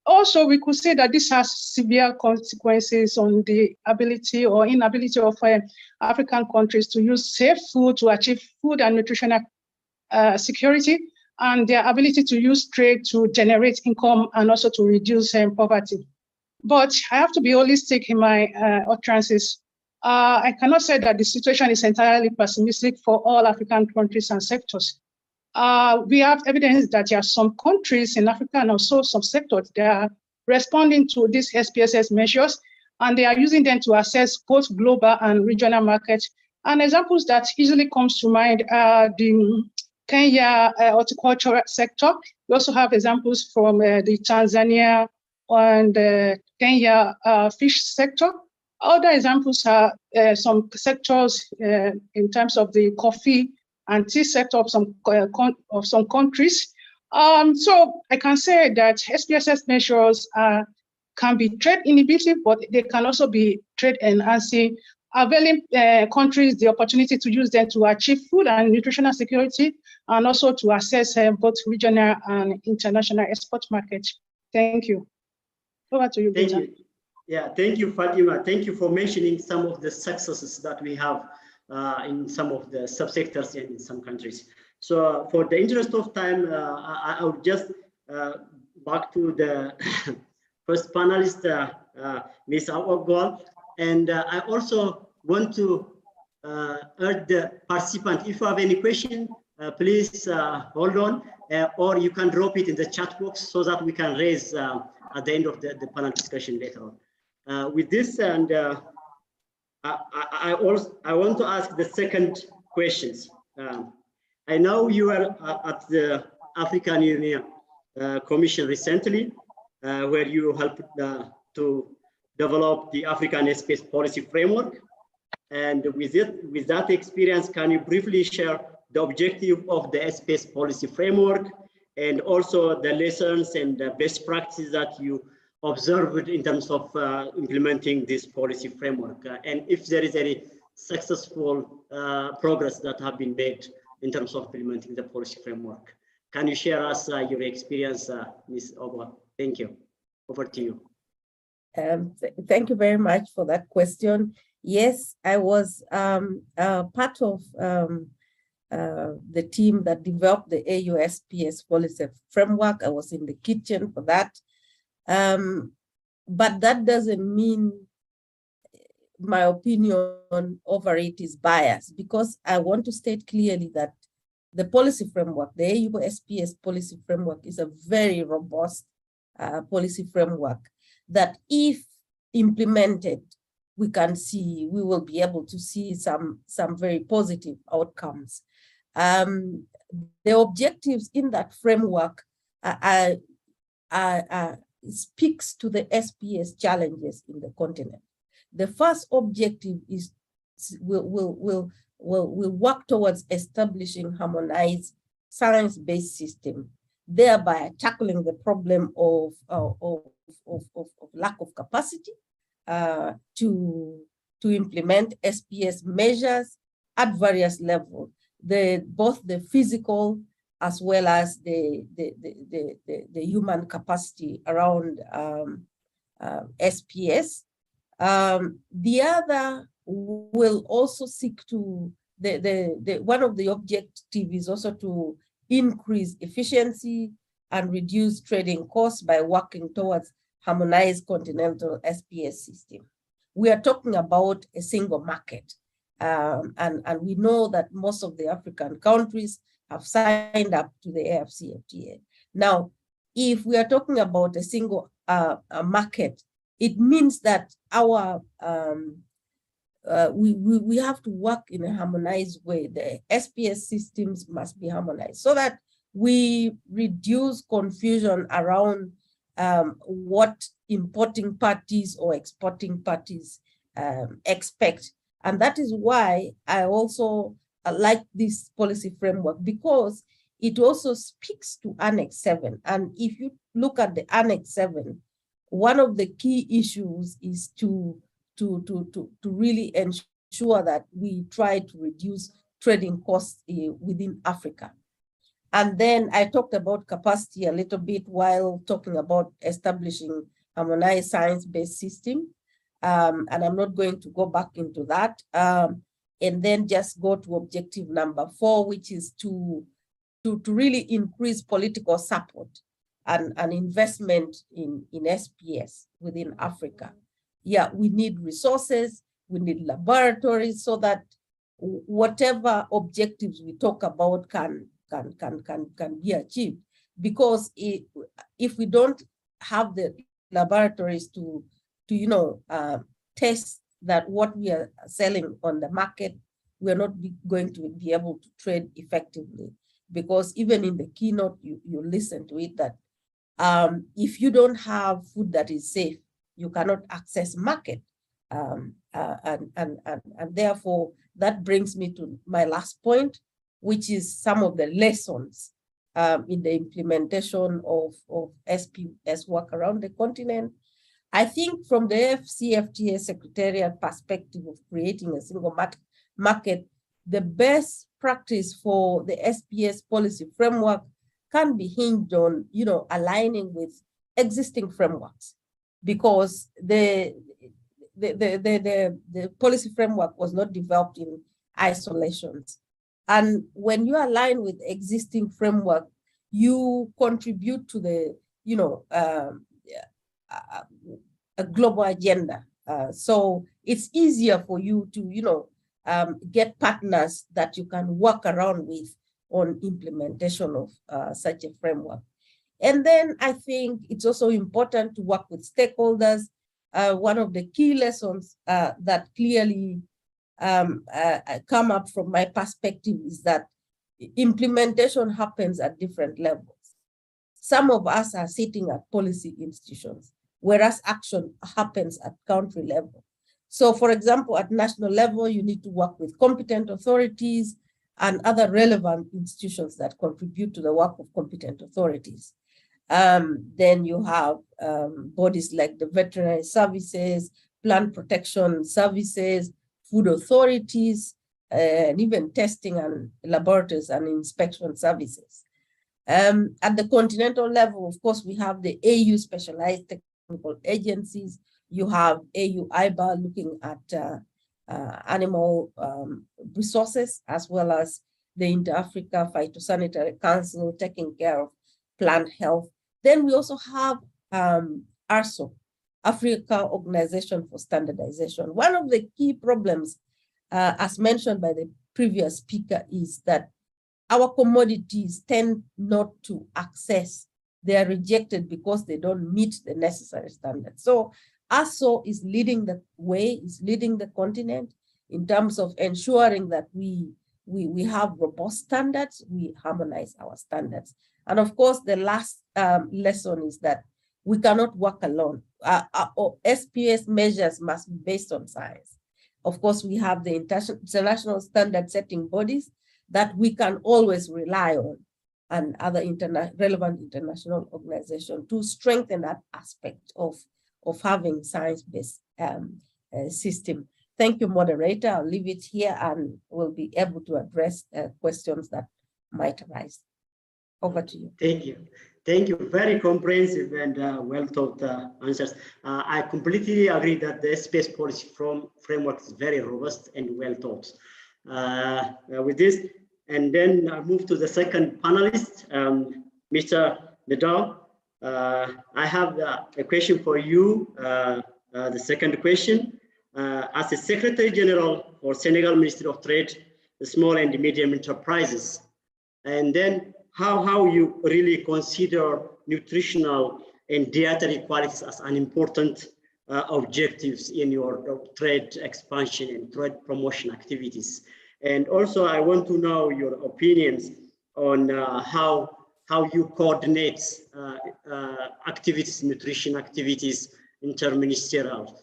Also, we could say that this has severe consequences on the ability or inability of African countries to use safe food to achieve food and nutritional security, and their ability to use trade to generate income and also to reduce poverty. But I have to be holistic in my utterances. I cannot say that the situation is entirely pessimistic for all African countries and sectors. We have evidence that there are some countries in Africa and also some sectors that are responding to these SPSS measures, and they are using them to access both global and regional markets. And examples that easily comes to mind are the Kenya horticultural sector. We also have examples from the Tanzania and Kenya fish sector. Other examples are some sectors in terms of the coffee and tea sector of some countries. So I can say that SPSS measures can be trade inhibitive, but they can also be trade enhancing, availing countries the opportunity to use them to achieve food and nutritional security, and also to access both regional and international export markets. Thank you. Over to you, Peter. Yeah, thank you, Fatima. Thank you for mentioning some of the successes that we have in some of the subsectors in some countries. So for the interest of time, I would just back to the first panelist, Ms. Awagwal. And I also want to urge the participant, if you have any question, please hold on, or you can drop it in the chat box so that we can raise at the end of the panel discussion later on. With this, and I want to ask the second questions. I know you were at the African Union Commission recently, where you helped to develop the African Space Policy Framework. And with that experience, can you briefly share the objective of the Space Policy Framework and also the lessons and the best practices that you observed in terms of implementing this policy framework? And if there is any successful progress that have been made in terms of implementing the policy framework. Can you share us your experience, Ms. Oba? Thank you. Over to you. Thank you very much for that question. Yes, I was part of the team that developed the AUSPS policy framework. I was in the kitchen for that. But that doesn't mean my opinion over it is biased, because I want to state clearly that the policy framework, the AUSPS policy framework, is a very robust policy framework that, if implemented, we will be able to see some very positive outcomes. The objectives in that framework speaks to the SPS challenges in the continent. The first objective is will work towards establishing harmonized science-based system, thereby tackling the problem of lack of capacity to implement SPS measures at various levels, both the physical as well as the human capacity around SPS. The other will also seek to, one of the objectives is also to increase efficiency and reduce trading costs by working towards harmonized continental SPS system. We are talking about a single market. And we know that most of the African countries have signed up to the AFCFTA. Now, if we are talking about a single market, it means that we have to work in a harmonized way. The SPS systems must be harmonized so that we reduce confusion around what importing parties or exporting parties expect. And that is why I also like this policy framework, because it also speaks to Annex 7. And if you look at the Annex 7, one of the key issues is to really ensure that we try to reduce trading costs within Africa. And then I talked about capacity a little bit while talking about establishing harmonized science-based system. And I'm not going to go back into that. And then just go to objective number 4, which is to really increase political support and investment in SPS within Africa. Yeah, we need resources, we need laboratories, so that whatever objectives we talk about can be achieved. Because if we don't have the laboratories to test that what we are selling on the market, we're not going to be able to trade effectively. Because even in the keynote, you listen to it that if you don't have food that is safe, you cannot access market. And therefore, that brings me to my last point, which is some of the lessons in the implementation of SPS work around the continent. I think from the AFCFTA Secretariat perspective of creating a single market, the best practice for the SPS policy framework can be hinged on, aligning with existing frameworks, because the policy framework was not developed in isolation. And when you align with existing framework, you contribute to the, a global agenda. So it's easier for you to, get partners that you can work around with on implementation of such a framework. And then I think it's also important to work with stakeholders. One of the key lessons that clearly come up from my perspective is that implementation happens at different levels. Some of us are sitting at policy institutions, whereas action happens at country level. So for example, at national level, you need to work with competent authorities and other relevant institutions that contribute to the work of competent authorities. Then you have bodies like the veterinary services, plant protection services, food authorities, and even testing and laboratories and inspection services. At the continental level, of course, we have the AU specialized technical agencies. You have AU IBA looking at animal resources, as well as the Inter-Africa Phytosanitary Council taking care of plant health. Then we also have ARSO, Africa Organization for Standardization. One of the key problems, as mentioned by the previous speaker, is that our commodities tend not to access. They are rejected because they don't meet the necessary standards. So ARSO is leading the way, is leading the continent in terms of ensuring that we have robust standards, we harmonize our standards. And of course, the last lesson is that we cannot work alone. SPS measures must be based on science. Of course, we have the international standard setting bodies that we can always rely on, and other relevant international organizations to strengthen that aspect of having science-based system. Thank you, moderator. I'll leave it here and we'll be able to address questions that might arise. Over to you. Thank you. Thank you. Very comprehensive and well thought answers. I completely agree that the SPS policy framework is very robust and well thought. With this, and then I move to the second panelist, Mr. Nedal. I have a question for you. The second question, as the Secretary General for Senegal Ministry of Trade, the Small and Medium Enterprises, and then how you really consider nutritional and dietary qualities as an important objectives in your trade expansion and trade promotion activities. And also, I want to know your opinions on how you coordinate activities, nutrition activities, interministerial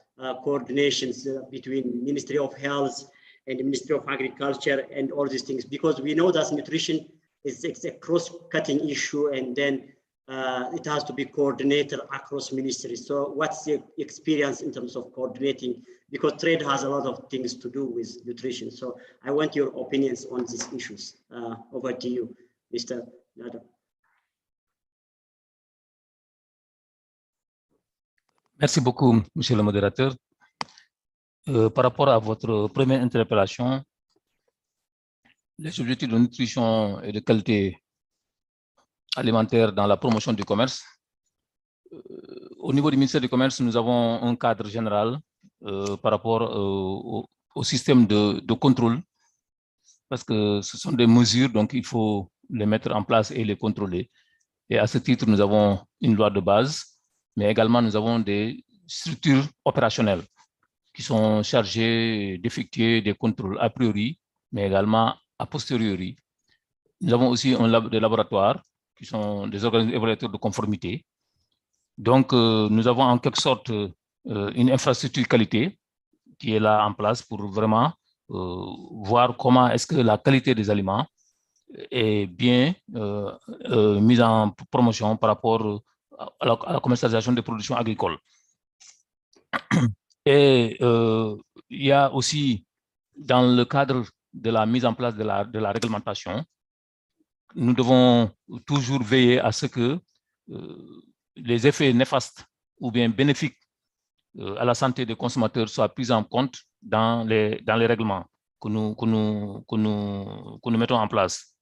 coordinations between Ministry of Health and the Ministry of Agriculture and all these things, because we know that nutrition is a cross-cutting issue, and then it has to be coordinated across ministries. So what's the experience in terms of coordinating? Because trade has a lot of things to do with nutrition. So I want your opinions on these issues. Over to you, Mr. Nada. Merci beaucoup, Monsieur le modérateur. Par rapport à votre première interpellation, les objectifs de nutrition et de qualité alimentaire dans la promotion du commerce. Au niveau du ministère du Commerce, nous avons un cadre général par rapport au système de contrôle, parce que ce sont des mesures, donc il faut les mettre en place et les contrôler. Et à ce titre, nous avons une loi de base, mais également nous avons des structures opérationnelles qui sont chargées d'effectuer des contrôles a priori, mais également a posteriori. Nous avons aussi des laboratoires qui sont des organismes évaluateurs de conformité. Donc, nous avons en quelque sorte une infrastructure qualité qui est là en place pour vraiment voir comment est-ce que la qualité des aliments est bien mise en promotion par rapport à la commercialisation des productions agricoles. Et il y a aussi, dans le cadre de la mise en place de la réglementation, nous devons toujours veiller à ce que les effets néfastes ou bien bénéfiques à la santé des consommateurs soient pris en compte dans les règlements que nous mettons en place.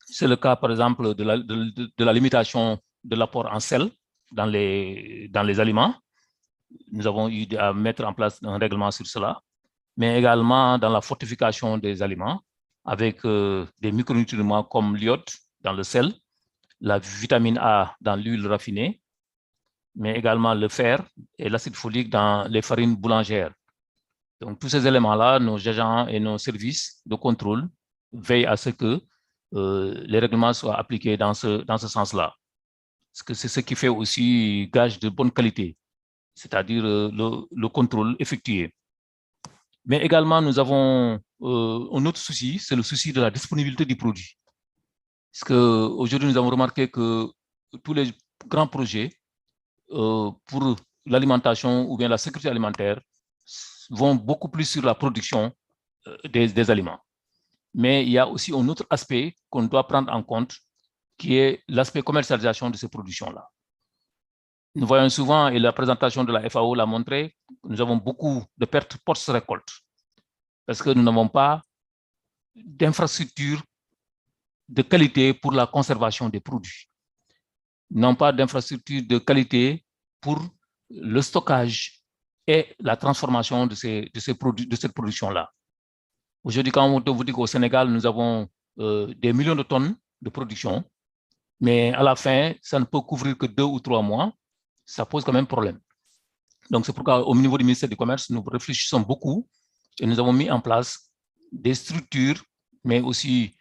C'est le cas, par exemple, de la limitation de l'apport en sel dans les aliments. Nous avons eu à mettre en place un règlement sur cela, mais également dans la fortification des aliments, avec des micronutriments comme l'iode dans le sel, la vitamine A dans l'huile raffinée, mais également le fer et l'acide folique dans les farines boulangères. Donc, tous ces éléments-là, nos agents et nos services de contrôle veillent à ce que les règlements soient appliqués dans ce sens-là. Parce que c'est ce qui fait aussi gage de bonne qualité, c'est-à-dire le contrôle effectué. Mais également, nous avons un autre souci, c'est le souci de la disponibilité du produit. Parce qu'aujourd'hui, nous avons remarqué que tous les grands projets pour l'alimentation ou bien la sécurité alimentaire vont beaucoup plus sur la production des aliments. Mais il y a aussi un autre aspect qu'on doit prendre en compte, qui est l'aspect commercialisation de ces productions-là. Nous voyons souvent, et la présentation de la FAO l'a montré, nous avons beaucoup de pertes post-récolte parce que nous n'avons pas d'infrastructure de qualité pour la conservation des produits. Nous n'avons pas d'infrastructure de qualité pour le stockage et la transformation de cette production-là. Aujourd'hui, quand on vous dit qu'au Sénégal, nous avons des millions de tonnes de production, mais à la fin, ça ne peut couvrir que 2 ou 3 mois, ça pose quand même problème. Donc, c'est pourquoi au niveau du ministère du Commerce, nous réfléchissons beaucoup et nous avons mis en place des structures, mais aussi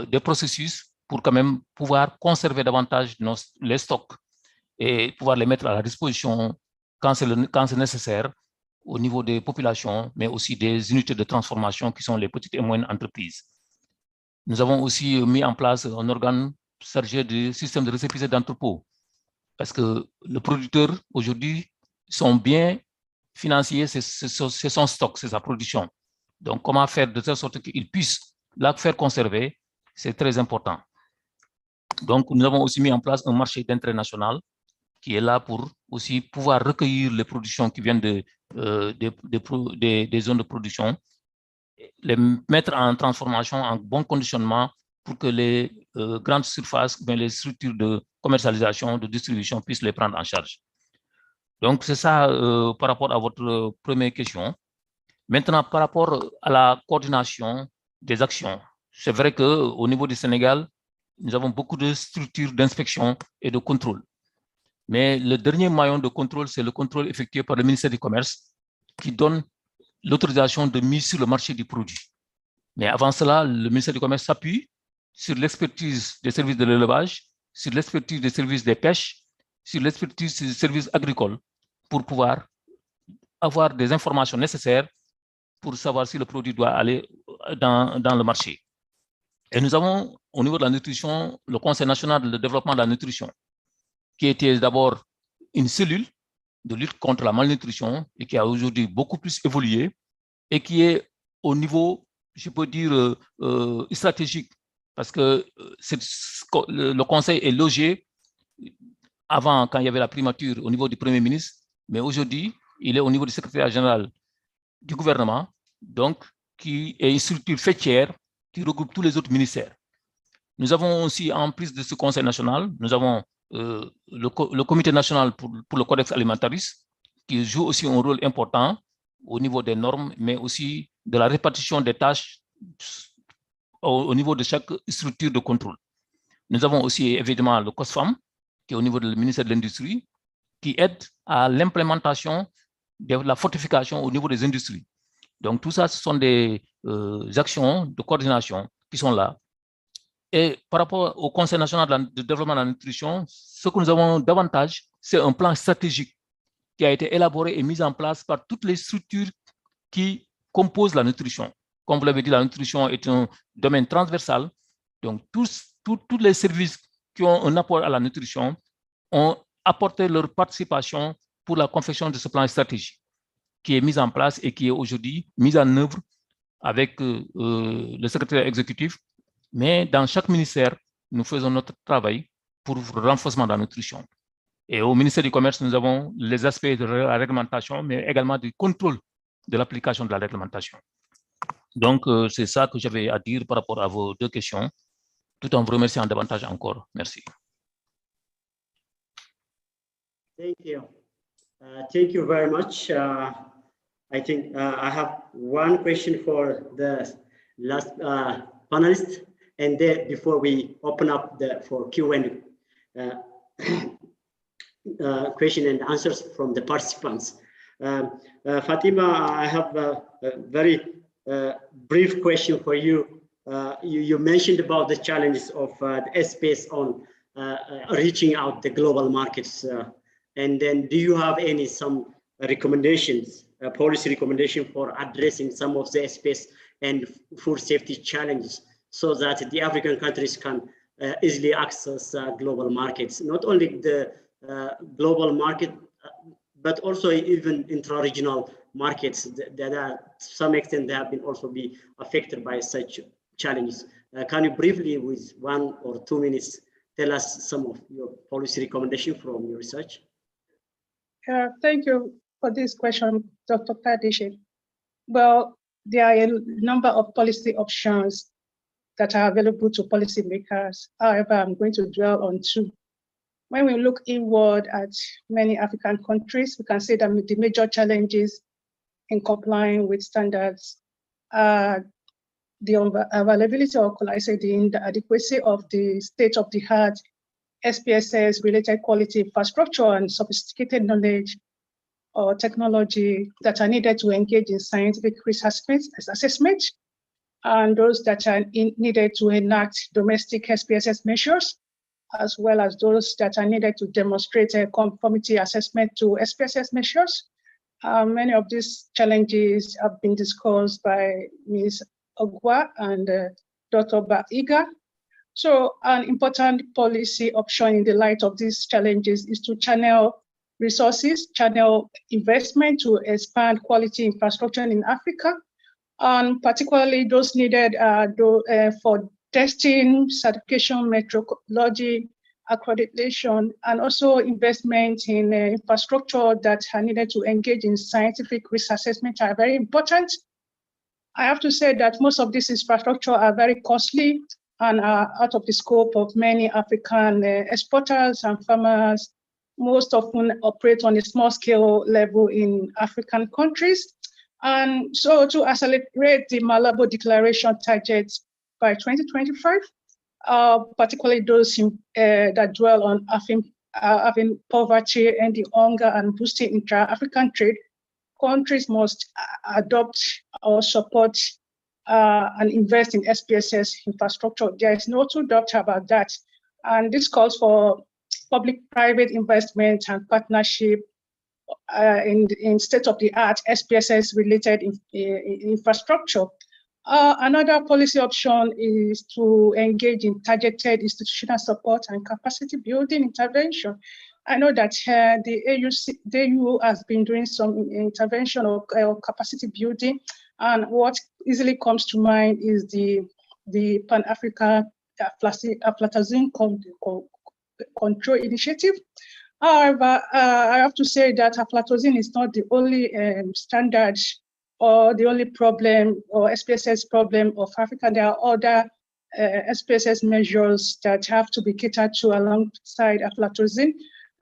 des processus pour quand même pouvoir conserver davantage les stocks et pouvoir les mettre à la disposition quand c'est nécessaire au niveau des populations, mais aussi des unités de transformation qui sont les petites et moyennes entreprises. Nous avons aussi mis en place un organe chargé du système de récépissé d'entrepôt, parce que le producteur, aujourd'hui, son bien financier, c'est son stock, c'est sa production. Donc, comment faire de telle sorte qu'il puisse la faire conserver, c'est très important. Donc, nous avons aussi mis en place un marché d'intérêt national qui est là pour aussi pouvoir recueillir les productions qui viennent des zones de production, les mettre en transformation, en bon conditionnement pour que les grandes surfaces, les structures de commercialisation, de distribution puissent les prendre en charge. Donc, c'est ça par rapport à votre première question. Maintenant, par rapport à la coordination des actions, c'est vrai qu'au niveau du Sénégal, nous avons beaucoup de structures d'inspection et de contrôle. Mais le dernier maillon de contrôle, c'est le contrôle effectué par le ministère du Commerce qui donne l'autorisation de mise sur le marché du produit. Mais avant cela, le ministère du Commerce s'appuie sur l'expertise des services de l'élevage, sur l'expertise des services des pêches, sur l'expertise des services agricoles pour pouvoir avoir des informations nécessaires pour savoir si le produit doit aller dans le marché. Et nous avons, au niveau de la nutrition, le Conseil national de développement de la nutrition, qui était d'abord une cellule de lutte contre la malnutrition et qui a aujourd'hui beaucoup plus évolué et qui est au niveau, je peux dire, stratégique, parce que le Conseil est logé avant, quand il y avait la primature, au niveau du Premier ministre, mais aujourd'hui, il est au niveau du secrétaire général du gouvernement, donc qui est une structure faîtière qui regroupe tous les autres ministères. Nous avons aussi, en plus de ce Conseil national, nous avons le Comité national pour le Codex Alimentaris, qui joue aussi un rôle important au niveau des normes, mais aussi de la répartition des tâches au niveau de chaque structure de contrôle. Nous avons aussi évidemment le COSFAM, qui est au niveau du ministère de l'Industrie, qui aide à l'implémentation de la fortification au niveau des industries. Donc tout ça, ce sont des actions de coordination qui sont là. Et par rapport au Conseil national de développement de la nutrition, ce que nous avons davantage, c'est un plan stratégique qui a été élaboré et mis en place par toutes les structures qui composent la nutrition. Comme vous l'avez dit, la nutrition est un domaine transversal. Donc, tous les services qui ont un apport à la nutrition ont apporté leur participation pour la confection de ce plan stratégique qui est mis en place et qui est aujourd'hui mis en œuvre avec le secrétaire exécutif. Mais dans chaque ministère, nous faisons notre travail pour le renforcement de la nutrition. Et au ministère du Commerce, nous avons les aspects de la réglementation, mais également du contrôle de l'application de la réglementation. Donc, c'est ça que j'avais à dire par rapport à vos deux questions, tout en vous remerciant davantage encore. Merci. Thank you. Thank you very much. I think I have one question for the last panelists, and then before we open up for Q&A question and answers from the participants. Fatima, I have a very brief question for you. You mentioned about the challenges of the SPS on reaching out the global markets, and then do you have some recommendations, policy recommendation for addressing some of the SPS and food safety challenges so that the African countries can easily access global markets, not only the global market, but also even intra-regional markets that are, to some extent, they have been also be affected by such challenges. Can you briefly, with 1 or 2 minutes, tell us some of your policy recommendation from your research? Thank you for this question, Dr. Tadeshe. Well, there are a number of policy options that are available to policymakers. However, I'm going to dwell on 2. When we look inward at many African countries, we can see that the major challenges in complying with standards are the availability, or could I say the adequacy of the state-of-the-art SPSS-related quality infrastructure and sophisticated knowledge or technology that are needed to engage in scientific risk assessment, and those that are needed to enact domestic SPSS measures, as well as those that are needed to demonstrate a conformity assessment to SPSS measures. Many of these challenges have been discussed by Ms. Ogwa and Dr. Baiga. So an important policy option in the light of these challenges is to channel resources, channel investment to expand quality infrastructure in Africa, and particularly those needed for testing, certification, methodology, accreditation, and also investment in infrastructure that are needed to engage in scientific risk assessment are very important. I have to say that most of this infrastructure are very costly and are out of the scope of many African exporters and farmers, most often operate on a small scale level in African countries. And so to accelerate the Malabo Declaration targets by 2025, particularly those that dwell on having poverty, ending hunger, and boosting intra-African trade, countries must adopt or support and invest in SPSS infrastructure. There is no two doubt about that. And this calls for public-private investment and partnership in state-of-the-art SPSS-related infrastructure. Another policy option is to engage in targeted institutional support and capacity building intervention. I know that the AU has been doing some intervention or capacity building, and what easily comes to mind is the Pan-Africa aflatoxin control initiative. However, I have to say that aflatoxin is not the only standard or the only problem or SPSS problem of Africa. There are other SPSS measures that have to be catered to alongside aflatoxin.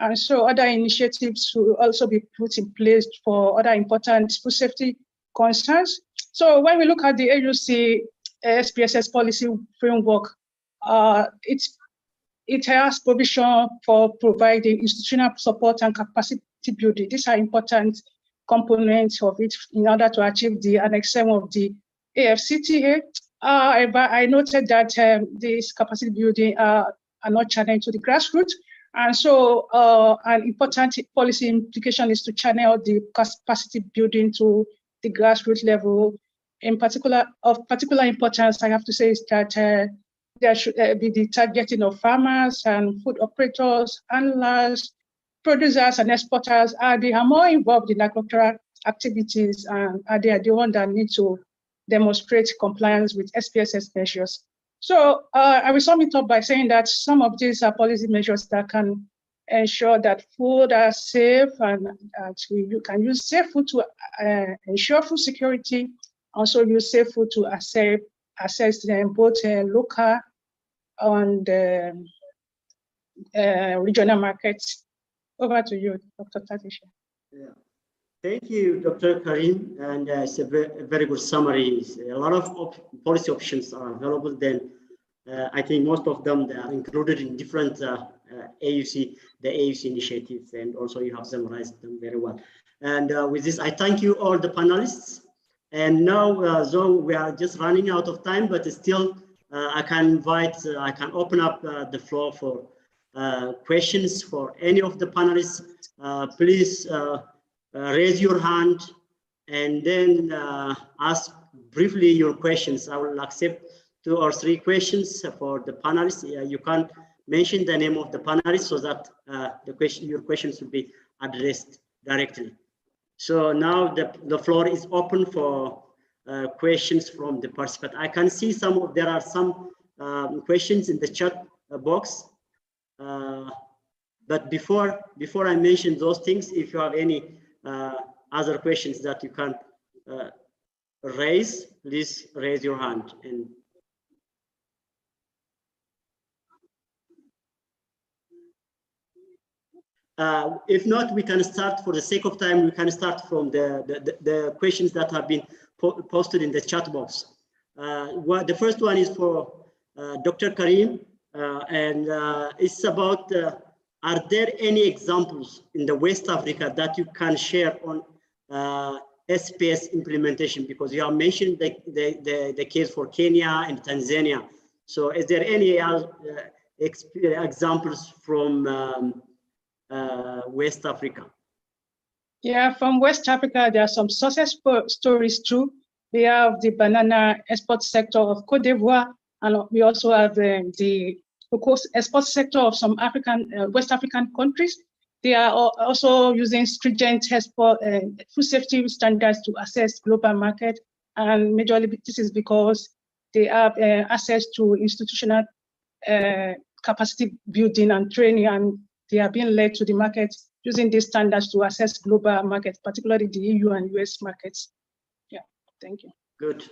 And so other initiatives will also be put in place for other important food safety concerns. So when we look at the AUC SPSS policy framework, it has provision for providing institutional support and capacity building. These are important components of it in order to achieve the Annex 7 of the AFCTA. But I noted that these capacity building are not channeled to the grassroots. And so an important policy implication is to channel the capacity building to the grassroots level. In particular, of particular importance, I have to say, is that there should be the targeting of farmers and food operators, handlers, producers and exporters. They are more involved in agricultural activities, and they are the ones that need to demonstrate compliance with SPSS measures. So I will sum it up by saying that some of these are policy measures that can ensure that food are safe, and you can use safe food to ensure food security. Also use safe food to assess both local and regional markets. Over to you, Dr. Tadeshe. Yeah. Thank you, Dr. Karim, and it's a very good summary. A lot of policy options are available. Then I think most of them they are included in different AUC, the AUC initiatives, and also you have summarized them very well. And with this, I thank you all the panelists. And now, so we are just running out of time, but still, I can open up the floor for questions for any of the panelists. Please raise your hand and then ask briefly your questions. I will accept 2 or 3 questions for the panelists. You can mention the name of the panelists so that your questions will be addressed directly. So now the floor is open for questions from the participant. I can see there are some questions in the chat box. But before I mention those things, if you have any other questions that you can raise, please raise your hand. And if not, we can start, for the sake of time, we can start from the questions that have been posted in the chat box. The first one is for Dr. Karim, and it's about, are there any examples in the West Africa that you can share on SPS implementation? Because you have mentioned the case for Kenya and Tanzania. So is there any examples from West Africa? Yeah, from West Africa, there are some success stories too. We have the banana export sector of Cote d'Ivoire, and we also have the export sector of some West African countries. They are also using stringent export food safety standards to access global market, and majorly this is because they have access to institutional capacity building and training, and they are being led to the market using these standards to access global markets, particularly the EU and US markets. Yeah, thank you. Good,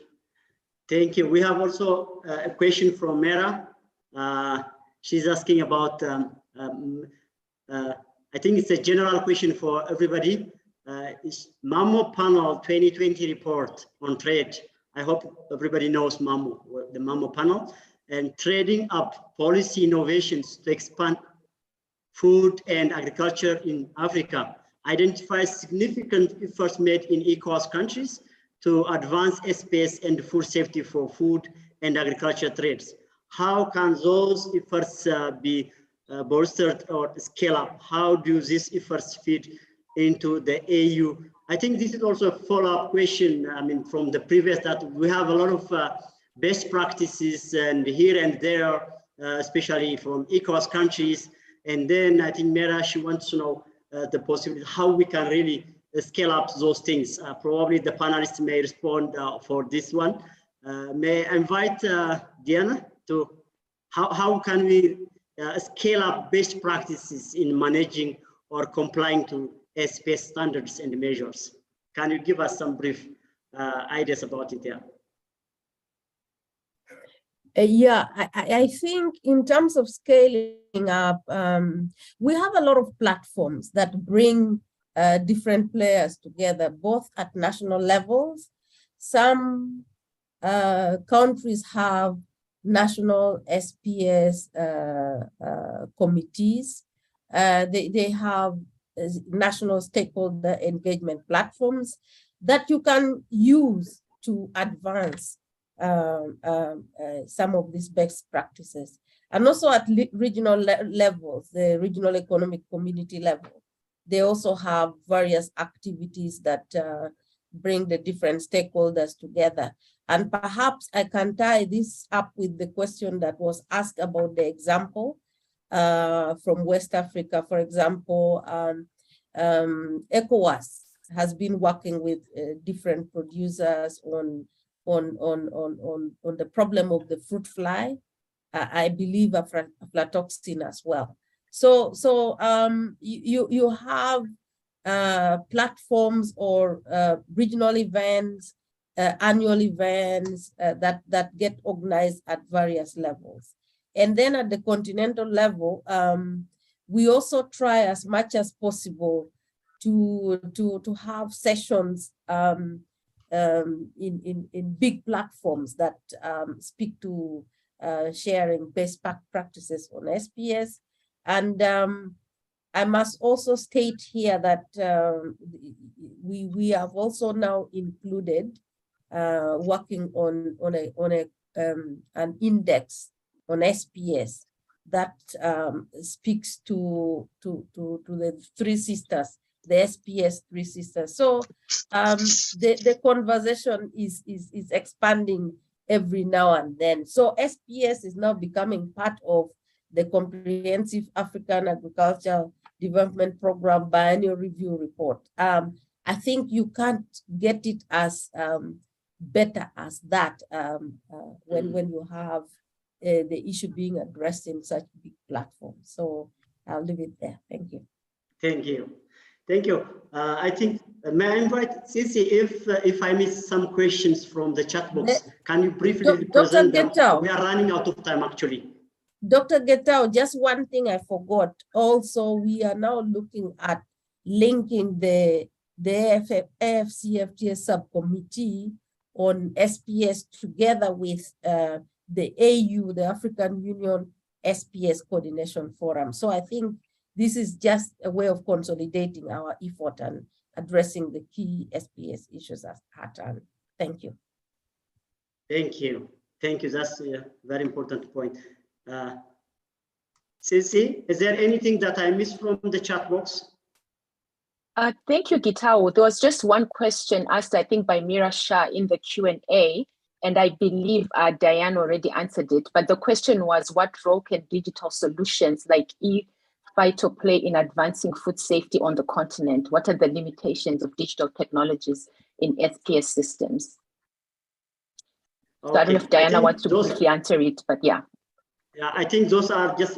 thank you. We have also a question from Mera. She's asking about, I think it's a general question for everybody. Is MAMO panel 2020 report on trade. I hope everybody knows MAMO, the MAMO panel, and trading up policy innovations to expand food and agriculture in Africa identifies significant efforts made in ECOWAS countries to advance SPS and food safety for food and agriculture trades. How can those efforts be bolstered or scale up? How do these efforts fit into the AU? I think this is also a follow-up question, I mean, from the previous, that we have a lot of best practices and here and there, especially from ECOWAS countries. And then I think Mera, she wants to know the possibility, how we can really scale up those things. Probably the panelists may respond for this one. May I invite Diana to, how can we scale up best practices in managing or complying to SPS standards and measures? Can you give us some brief ideas about it there? Yeah, I think in terms of scaling up, we have a lot of platforms that bring different players together, both at national levels. Some countries have national SPS committees. They have national stakeholder engagement platforms that you can use to advance some of these best practices. And also at regional levels, the regional economic community level, they also have various activities that bring the different stakeholders together. And perhaps I can tie this up with the question that was asked about the example from West Africa. For example, ECOWAS has been working with different producers on the problem of the fruit fly, I believe aflatoxin as well. So you have platforms or regional events, annual events that get organized at various levels. And then at the continental level, we also try as much as possible to have sessions in big platforms that speak to sharing best practices on SPS. And I must also state here that we have also now included working on an index on SPS that speaks to the three sisters, the SPS three sisters. So the conversation is expanding every now and then. So SPS is now becoming part of the Comprehensive African Agricultural Development Program Biennial Review Report. I think you can't get it as better as that when you have the issue being addressed in such big platforms. So I'll leave it there. Thank you. Thank you. Thank you. I think, may I invite Sisi, if I miss some questions from the chat box, can you briefly present them? We are running out of time, actually. Dr. Getao, just one thing I forgot. Also, we are now looking at linking the AFCFTA subcommittee on SPS together with the AU, the African Union SPS Coordination Forum. So I think this is just a way of consolidating our effort and addressing the key SPS issues at hand. Thank you. Thank you. Thank you. That's a very important point. Sisi, is there anything that I missed from the chat box? Thank you, Gitao. There was just one question asked, I think, by Mira Shah in the Q&A, and I believe Diane already answered it. But the question was, what role can digital solutions like ePhyto play in advancing food safety on the continent? What are the limitations of digital technologies in SPS systems? Okay. So I don't know if Diana wants to briefly answer it, but yeah. Yeah, I think those are just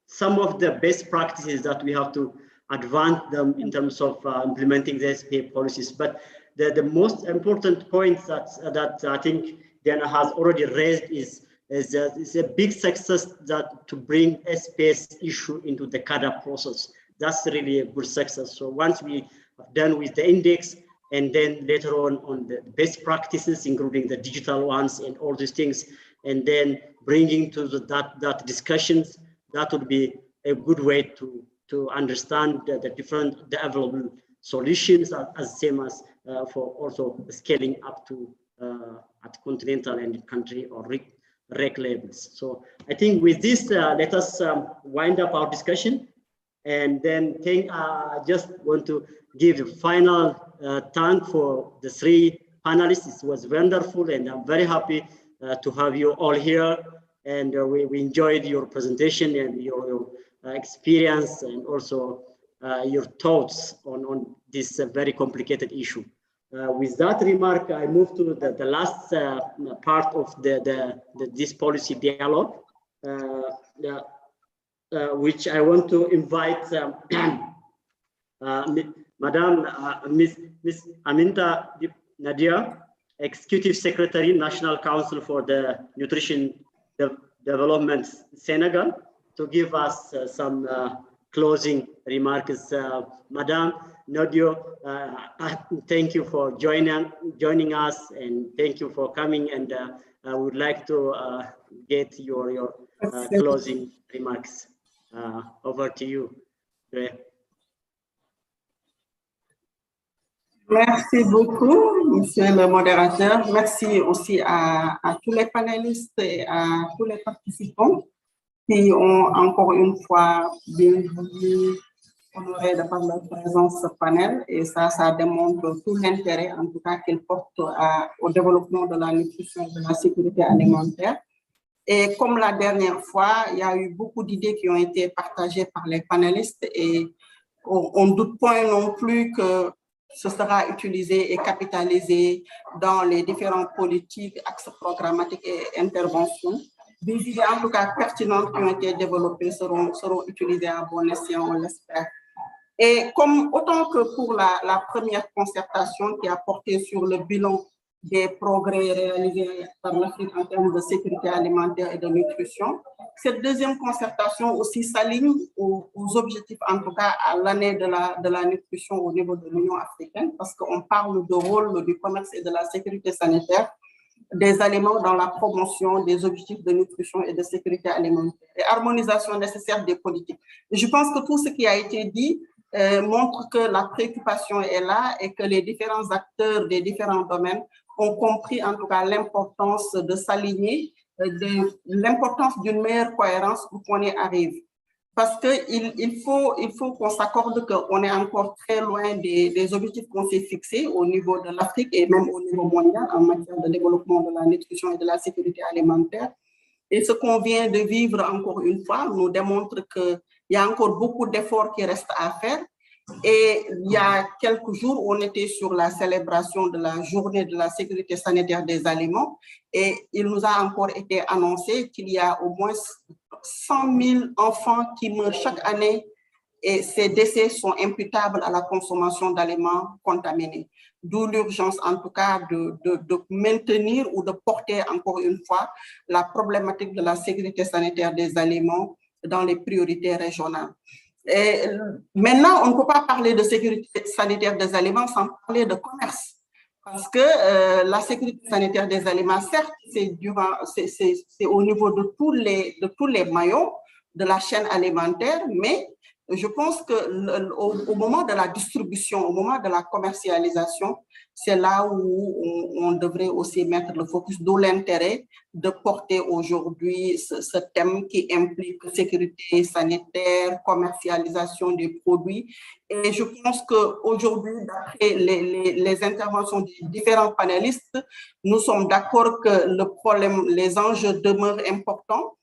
some of the best practices that we have to advance them in terms of implementing the SPA policies. But the most important point that I think Diana has already raised is it's a big success that to bring SPS issue into the CADA process. That's really a good success. So once we have done with the index, and then later on the best practices, including the digital ones and all these things, and then bringing to that discussions, that would be a good way to understand the different available solutions, as same as for also scaling up to at continental and country or rec levels. So I think with this, let us wind up our discussion, and then I just want to give the final thank for the three panelists. It was wonderful, and I'm very happy to have you all here, and we enjoyed your presentation and your experience, and also your thoughts on this very complicated issue. With that remark, I move to the last part of this policy dialogue, which I want to invite Madam Miss Aminta Nadia, Executive Secretary, National Council for the Nutrition Development, Senegal, to give us some closing remarks. Madam Nadia, thank you for joining us, and thank you for coming. And I would like to get your closing remarks. Over to you. Merci beaucoup, Monsieur le modérateur. Merci aussi à tous les panélistes et à tous les participants qui ont encore une fois bien voulu honorer de par leur présence ce panel. Et ça démontre tout l'intérêt, en tout cas, qu'il porte au développement de la nutrition et de la sécurité alimentaire. Et comme la dernière fois, il y a eu beaucoup d'idées qui ont été partagées par les panélistes, et on ne doute point non plus que ce sera utilisé et capitalisé dans les différentes politiques, axes programmatiques et interventions. Des idées en tout cas pertinentes qui ont été développées seront utilisées à bon escient, on l'espère. Et comme autant que pour la première concertation qui a porté sur le bilan des progrès réalisés par l'Afrique en termes de sécurité alimentaire et de nutrition, cette deuxième concertation aussi s'aligne aux objectifs, en tout cas à l'année de la nutrition au niveau de l'Union africaine, parce qu'on parle du rôle du commerce et de la sécurité sanitaire des aliments dans la promotion des objectifs de nutrition et de sécurité alimentaire et harmonisation nécessaire des politiques. Et je pense que tout ce qui a été dit montre que la préoccupation est là et que les différents acteurs des différents domaines ont compris en tout cas l'importance de s'aligner, l'importance d'une meilleure cohérence pour qu'on y arrive. Parce qu'il faut qu'on s'accorde qu'on est encore très loin des objectifs qu'on s'est fixés au niveau de l'Afrique et même au niveau mondial en matière de développement de la nutrition et de la sécurité alimentaire. Et ce qu'on vient de vivre encore une fois nous démontre qu'il y a encore beaucoup d'efforts qui restent à faire. Et il y a quelques jours, on était sur la célébration de la journée de la sécurité sanitaire des aliments et il nous a encore été annoncé qu'il y a au moins 100 000 enfants qui meurent chaque année et ces décès sont imputables à la consommation d'aliments contaminés. D'où l'urgence en tout cas de maintenir ou de porter encore une fois la problématique de la sécurité sanitaire des aliments dans les priorités régionales. Et maintenant, on ne peut pas parler de sécurité sanitaire des aliments sans parler de commerce. Parce que la sécurité sanitaire des aliments, certes, c'est au niveau de tous les maillons de la chaîne alimentaire, mais je pense qu'au moment de la distribution, au moment de la commercialisation, c'est là où on devrait aussi mettre le focus, d'où l'intérêt de porter aujourd'hui ce thème qui implique sécurité sanitaire, commercialisation des produits. Et je pense qu'aujourd'hui, d'après les interventions des différents panélistes, nous sommes d'accord que le problème, les enjeux demeurent importants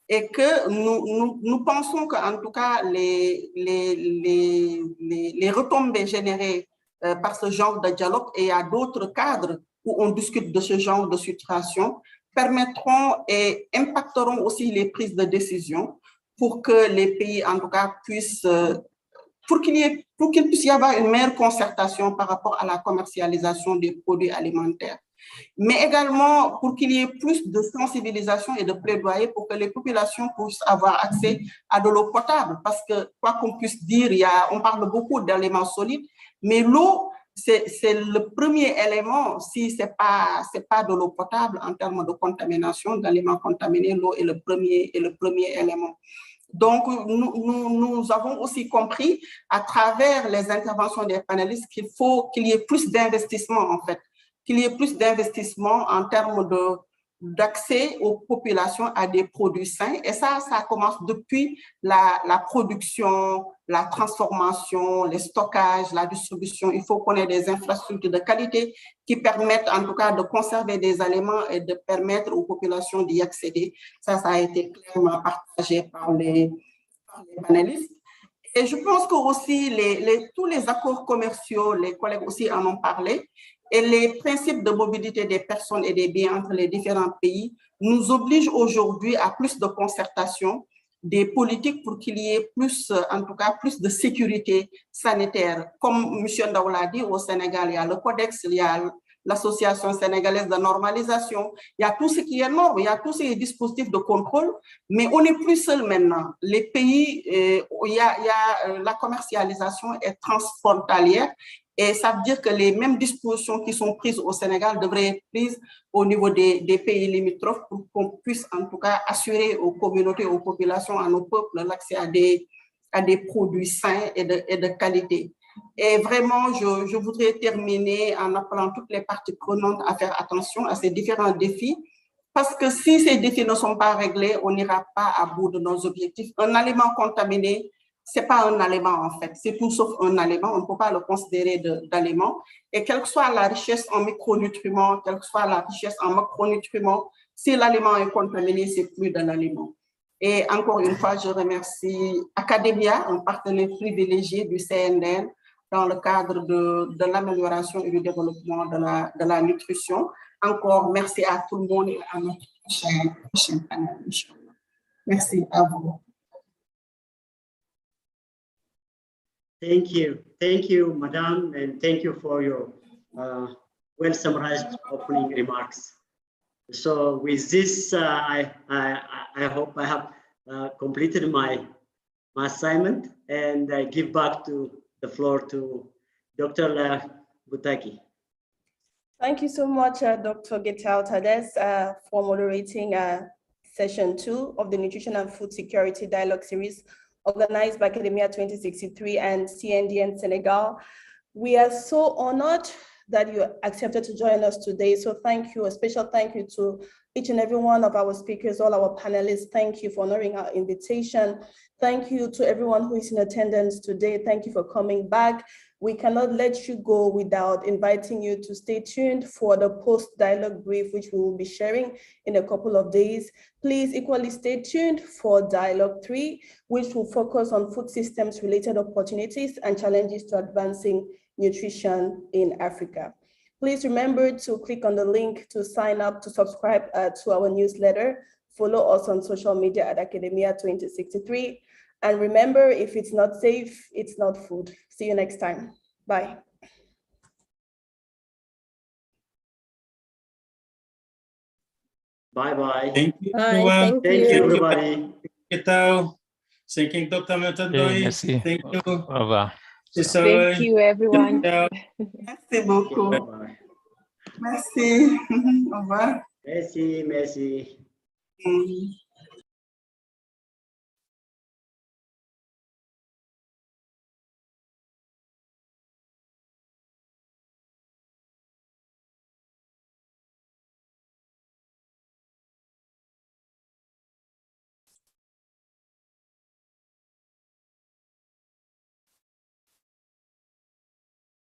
et que nous pensons qu'en tout cas, les retombées générées par ce genre de dialogue, et à d'autres cadres où on discute de ce genre de situation, permettront et impacteront aussi les prises de décision pour que les pays, en tout cas, puissent, pour qu'il puisse y avoir une meilleure concertation par rapport à la commercialisation des produits alimentaires. Mais également pour qu'il y ait plus de sensibilisation et de plaidoyer pour que les populations puissent avoir accès à de l'eau potable. Parce que, quoi qu'on puisse dire, on parle beaucoup d'éléments solides, mais l'eau, c'est le premier élément. Si ce n'est pas de l'eau potable en termes de contamination, d'aliments contaminés, l'eau est le premier élément. Donc, nous avons aussi compris à travers les interventions des panélistes qu'il faut qu'il y ait plus d'investissement en fait. Qu'il y ait plus d'investissement en termes d'accès aux populations à des produits sains. Et ça commence depuis la production, la transformation, les stockages, la distribution. Il faut qu'on ait des infrastructures de qualité qui permettent en tout cas de conserver des aliments et de permettre aux populations d'y accéder. Ça a été clairement partagé par les panélistes. Et je pense que aussi tous les accords commerciaux, les collègues aussi en ont parlé, et les principes de mobilité des personnes et des biens entre les différents pays nous obligent aujourd'hui à plus de concertation, des politiques pour qu'il y ait plus, en tout cas, plus de sécurité sanitaire. Comme M. Ndaw l'a dit, au Sénégal, il y a le Codex, il y a l'Association sénégalaise de normalisation, il y a tout ce qui est norme, il y a tous ces dispositifs de contrôle, mais on n'est plus seul maintenant. Les pays, la commercialisation est transfrontalière. Et ça veut dire que les mêmes dispositions qui sont prises au Sénégal devraient être prises au niveau des pays limitrophes pour qu'on puisse en tout cas assurer aux communautés, aux populations, à nos peuples l'accès à des produits sains et de qualité. Et vraiment, je voudrais terminer en appelant toutes les parties prenantes à faire attention à ces différents défis, parce que si ces défis ne sont pas réglés, on n'ira pas à bout de nos objectifs. Un aliment contaminé, ce n'est pas un aliment en fait, c'est tout sauf un aliment, on ne peut pas le considérer d'aliment. Et quelle que soit la richesse en micronutriments, quelle que soit la richesse en macronutriments, si l'aliment est contaminé, c'est plus d'un aliment. Et encore une fois, je remercie Academia, un partenaire privilégié du CNL dans le cadre de l'amélioration et du développement de la nutrition. Encore merci à tout le monde et à notre prochain panel. Merci à vous. Thank you, Madame, and thank you for your well summarized opening remarks. So with this, I hope I have completed my assignment, and I give back the floor to Dr. Butaki. Thank you so much, Dr. Getao-Tades, for moderating session 2 of the Nutrition and Food Security Dialogue Series organized by Academia 2063 and CNDN Senegal. We are so honored that you accepted to join us today. So thank you, a special thank you to each and every one of our speakers, all our panelists. Thank you for honoring our invitation. Thank you to everyone who is in attendance today. Thank you for coming back. We cannot let you go without inviting you to stay tuned for the post-dialogue brief, which we will be sharing in a couple of days. Please equally stay tuned for Dialogue 3, which will focus on food systems related opportunities and challenges to advancing nutrition in Africa. Please remember to click on the link to sign up to subscribe to our newsletter. Follow us on social media at Academia 2063. And remember, if it's not safe, it's not food. See you next time. Bye. Bye-bye. Thank you, Bye, everyone. Thank you, everybody. Thank you, Dr. Metodoi. Merci. Thank you. Au revoir. Thank you, everyone. Merci beaucoup. Bye-bye. Merci. Au revoir. Merci, merci. Mm.